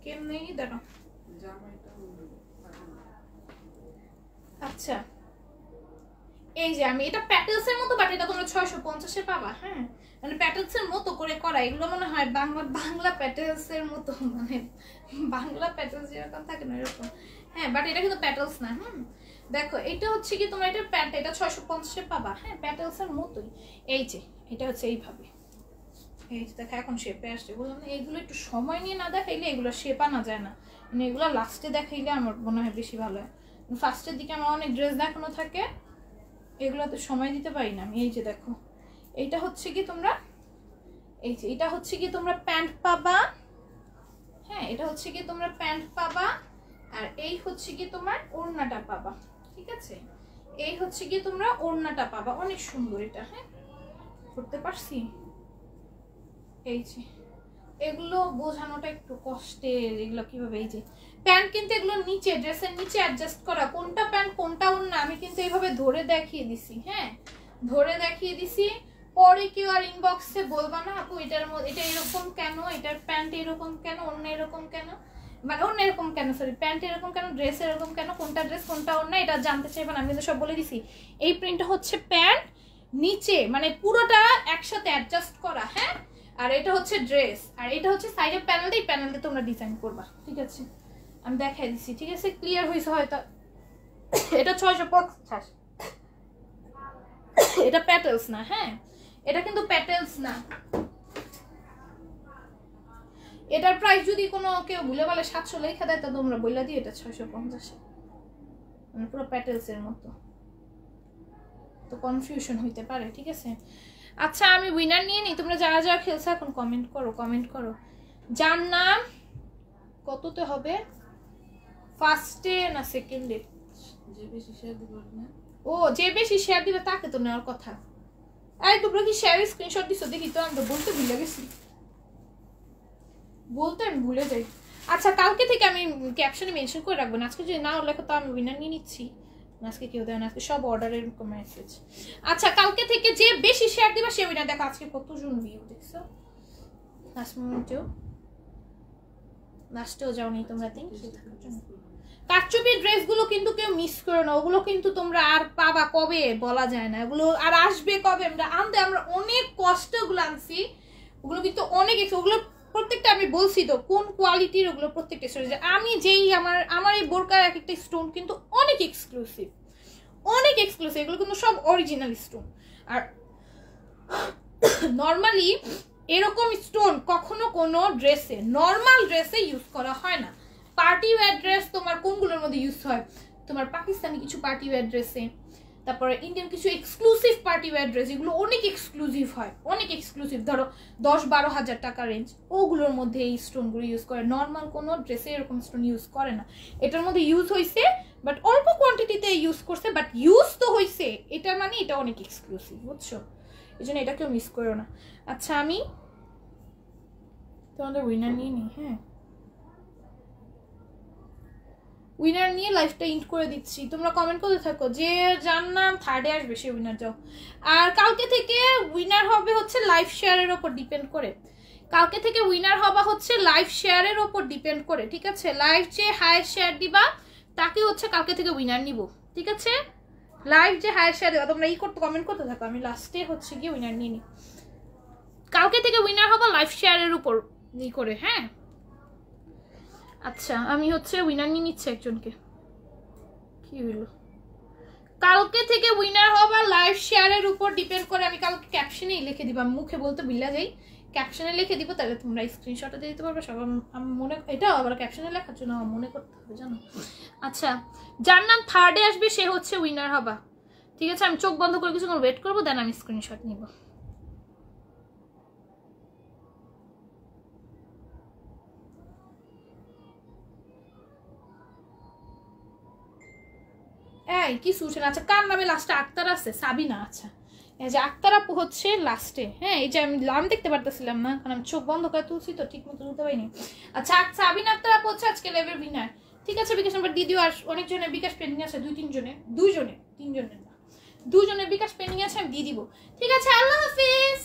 কেমনি দেখো। আচ্ছা এই যে আমি এটা প্যাটেলসের মতো, বাট এটা তোমরা 650-এ পাবা। হ্যাঁ, মানে প্যাটেলসের মতো করে করা, এগুলো মনে হয় বাংলা প্যাটেলসের মতো, মানে বাংলা প্যাটেলস যেরকম থাকে না এরকম। হ্যাঁ, বাট এটা কিন্তু প্যাটেলস না। দেখো এটা হচ্ছে কি তোমার এটা প্যান্ট, এটা 650-এ পাবা। হ্যাঁ, প্যাটেলসের মতোই। এই যে এটা হচ্ছে এইভাবে, এই যে দেখো এখন শেপে আসছে। বললাম না এগুলো একটু সময় নিয়ে না দেখাইলে এগুলো শেপ আনা যায় না, মানে এগুলো লাস্টে দেখাইলে আমার মনে হয় বেশি ভালো হয়। ফার্স্টের দিকে আমার অনেক ড্রেস দেখানো থাকে, এগুলোতে সময় দিতে পারি না আমি। এই যে দেখো এইটা হচ্ছে কি তোমরা, এই যে এটা হচ্ছে কি তোমরা প্যান্ট পাবা। হ্যাঁ, এটা হচ্ছে কি তোমরা প্যান্ট পাবা, আর এই হচ্ছে কি তোমার ওড়নাটা পাবা। ঠিক আছে, এই হচ্ছে কি তোমরা ওড়নাটা পাবা, অনেক সুন্দর এটা। হ্যাঁ, করতে পারছি। এই যে এগুলো বোঝানোটা একটু কষ্টের, এগুলো কিভাবে, এই যে প্যান্ট কিন্তু এগুলো নিচে ড্রেসের নিচে অ্যাডজাস্ট করা, কোনটা প্যান্ট কোনটা ওড়না আমি কিন্তু এইভাবে ধরে দেখিয়ে দিছি। হ্যাঁ, ধরে দেখিয়ে দিছি, পরে কেউ আর ইনবক্সে বলবা না আপু এটার মধ্যে এটা এরকম কেন, এটার প্যান্ট এরকম কেন, ওড়না এরকম কেন, মানে ওড়না এরকম কেন, সরি প্যান্ট এরকম কেন, ড্রেস এরকম কেন, কোনটা ড্রেস কোনটা ওড়না, এটা জানতে চাইবেন। আমি কিন্তু সব বলে দিছি। এই প্রিন্টটা হচ্ছে প্যান্ট, নিচে মানে পুরোটা একসাথে অ্যাডজাস্ট করা। হ্যাঁ, আর এটা হচ্ছে ড্রেস, আর এটা হচ্ছে সাইডের প্যানেল দিয়ে, প্যানেল দিয়ে তোমরা ডিজাইন করবা। ঠিক আছে, আমি দেখাই দিছি। ঠিক আছে, ক্লিয়ার হয়েছে হয়তো। এটা 650, এটা প্যাটেলস না। হ্যাঁ, এটা কিন্তু প্যাটেলস না। এটার প্রাইস যদি কোনো কেউ ভুলে বলে 700 লেখা দেয় তা তোমরা বইলা দিও এটা 650, মানে পুরো প্যাটেলস এর মতো, তো কনফিউশন হইতে পারে। ঠিক আছে, আচ্ছা আমি উইনার নিয়ে নিই, তোমরা যারা যারা খেলছো এখন কমেন্ট করো। যার নাম কততে হবে, ফার্স্টে না সেকেন্ডে, যে বেশি শেয়ার দিবে না, ও যে বেশি শেয়ার দিবে তাকে তো নেওয়ার কথা। এই তোমরা কি শেয়ারের স্ক্রিনশট দিছো দেখি তো, আমি তো বলতে ভুলে গেছি, বলতে আমি ভুলে যাই। আচ্ছা কালকে থেকে আমি ক্যাপশনে মেনশন করে রাখবো না, আজকে যদি না লেখো তো আমি উইনার নিয়ে নিচ্ছি। আজকে কেউ দেয় না, আজকে সব অর্ডারের মেসেজ। আচ্ছা কালকে থেকে যে বেশি শেয়ার দিবা সে উইনার। দেখো আজকে কতজন ভিউ দেখছো, লাস্টেও যাও নি তোমরা। কারচুপির ড্রেসগুলো কিন্তু কেউ মিস করো না, ওগুলো কিন্তু তোমরা আর পাবা কবে বলা যায় না, এগুলো আর আসবে কবে। আমরা অনেক কষ্ট ওগুলো আনছি, ওগুলো কিন্তু অনেক, ওগুলো প্রত্যেকটা আমি বলছি তো কোন কোয়ালিটির, ওগুলো প্রত্যেকটা আমি যেই আমার এই বোরকার এক একটা স্টোন কিন্তু অনেক এক্সক্লুসিভ, এগুলো কিন্তু সব অরিজিনাল স্টোন। আর নর্মালি এরকম স্টোন কখনো কোনো ড্রেসে, নর্মাল ড্রেসে ইউজ করা হয় না। পার্টি ওয়্যার ড্রেস তোমার কোনগুলোর মধ্যে ইউজ হয়, তোমার পাকিস্তানি কিছু পার্টি ওয়্যার ড্রেসে, তারপরে ইন্ডিয়ান কিছু এক্সক্লুসিভ পার্টি ওয়্যার ড্রেস, এগুলো অনেক এক্সক্লুসিভ হয়, অনেক এক্সক্লুসিভ, ধরো 10-12 হাজার টাকা রেঞ্জ, ওগুলোর মধ্যে এই স্টোনগুলো ইউজ করে। নর্মাল কোনো ড্রেসে এরকম স্টোন ইউজ করে না। এটার মধ্যে ইউজ হয়েছে বাট অল্প কোয়ান্টিটিতে ইউজ করছে, বাট ইউজ তো হয়েছে, এটা মানে এটা অনেক এক্সক্লুসিভ, বুঝছো? এই জন্য এটা কেউ মিস করো না। আচ্ছা আমি তোমাদের উইনার নিয়ে নিই। হ্যাঁ, উইনার নিয়ে লাইফটা ইন্ড করে দিচ্ছি, তোমরা কমেন্ট করতে থাকো, যে যার নাম থার্ডে আসবে সে উইনার যাও। আর কালকে থেকে উইনার হবে হচ্ছে লাইভ শেয়ারের ওপর ডিপেন্ড করে, কালকে থেকে উইনার হবা হচ্ছে লাইভ শেয়ারের ওপর ডিপেন্ড করে, ঠিক আছে? লাইভ যে হায়েস্ট শেয়ার দিবা তাকে হচ্ছে কালকে থেকে উইনার নিব, ঠিক আছে? লাইভ যে হায়েস্ট শেয়ার দিবা, তোমরা করতে কমেন্ট করতে থাকো, আমি লাস্টে হচ্ছে গিয়ে উইনার নিয়ে নিই। কালকে থেকে উইনার হবা লাইভ শেয়ারের উপর করে। হ্যাঁ আচ্ছা, আমি হচ্ছে উইনার নিয়ে নিচ্ছি একজনকে। কি হইল? কালকে থেকে উইনার হবা লাইভ শেয়ারের উপর ডিপেন্ড করে। আমি কালকে ক্যাপশনেই লিখে দিব, আমি মুখে বলতে বিল্লা যাই, ক্যাপশনে লিখে দিব, তাহলে তোমরা স্ক্রিনশটে দিয়ে দিতে পারবে সব। আমি মনে, এটা আবার ক্যাপশনে লেখার জন্য আমার মনে করতে হবে, জানো? আচ্ছা, যার নাম থার্ডে আসবে সে হচ্ছে উইনার হবা, ঠিক আছে? আমি চোখ বন্ধ করে কিছুক্ষণ ওয়েট করবো, দেন আমি স্ক্রিনশট নিব। এই কি শুনছেন? আচ্ছা, কার নামে লাস্টে আক্তার আছে? সাবিনা। আচ্ছা, এই যে আক্তার আপু হচ্ছে লাস্টে। হ্যাঁ, এই যে আমি নাম দেখতে পারতেছিলাম না, কারণ আমি চোখ বন্ধ করে তুলছি তো, ঠিক মতো তুলতে পারিনি। আচ্ছা, সাবিনা আক্তার আপু হচ্ছে আজকে লাইভের উইনার, ঠিক আছে? বিকাশ নাম্বার দিয়ে দিও। আর অনেকজনের বিকাশ পেন্ডিং আছে, 2-3 জনের না, 2জনের বিকাশ পেন্ডিং আছে, আমি দিয়ে দিব, ঠিক আছে? আল্লাহ হাফিজ।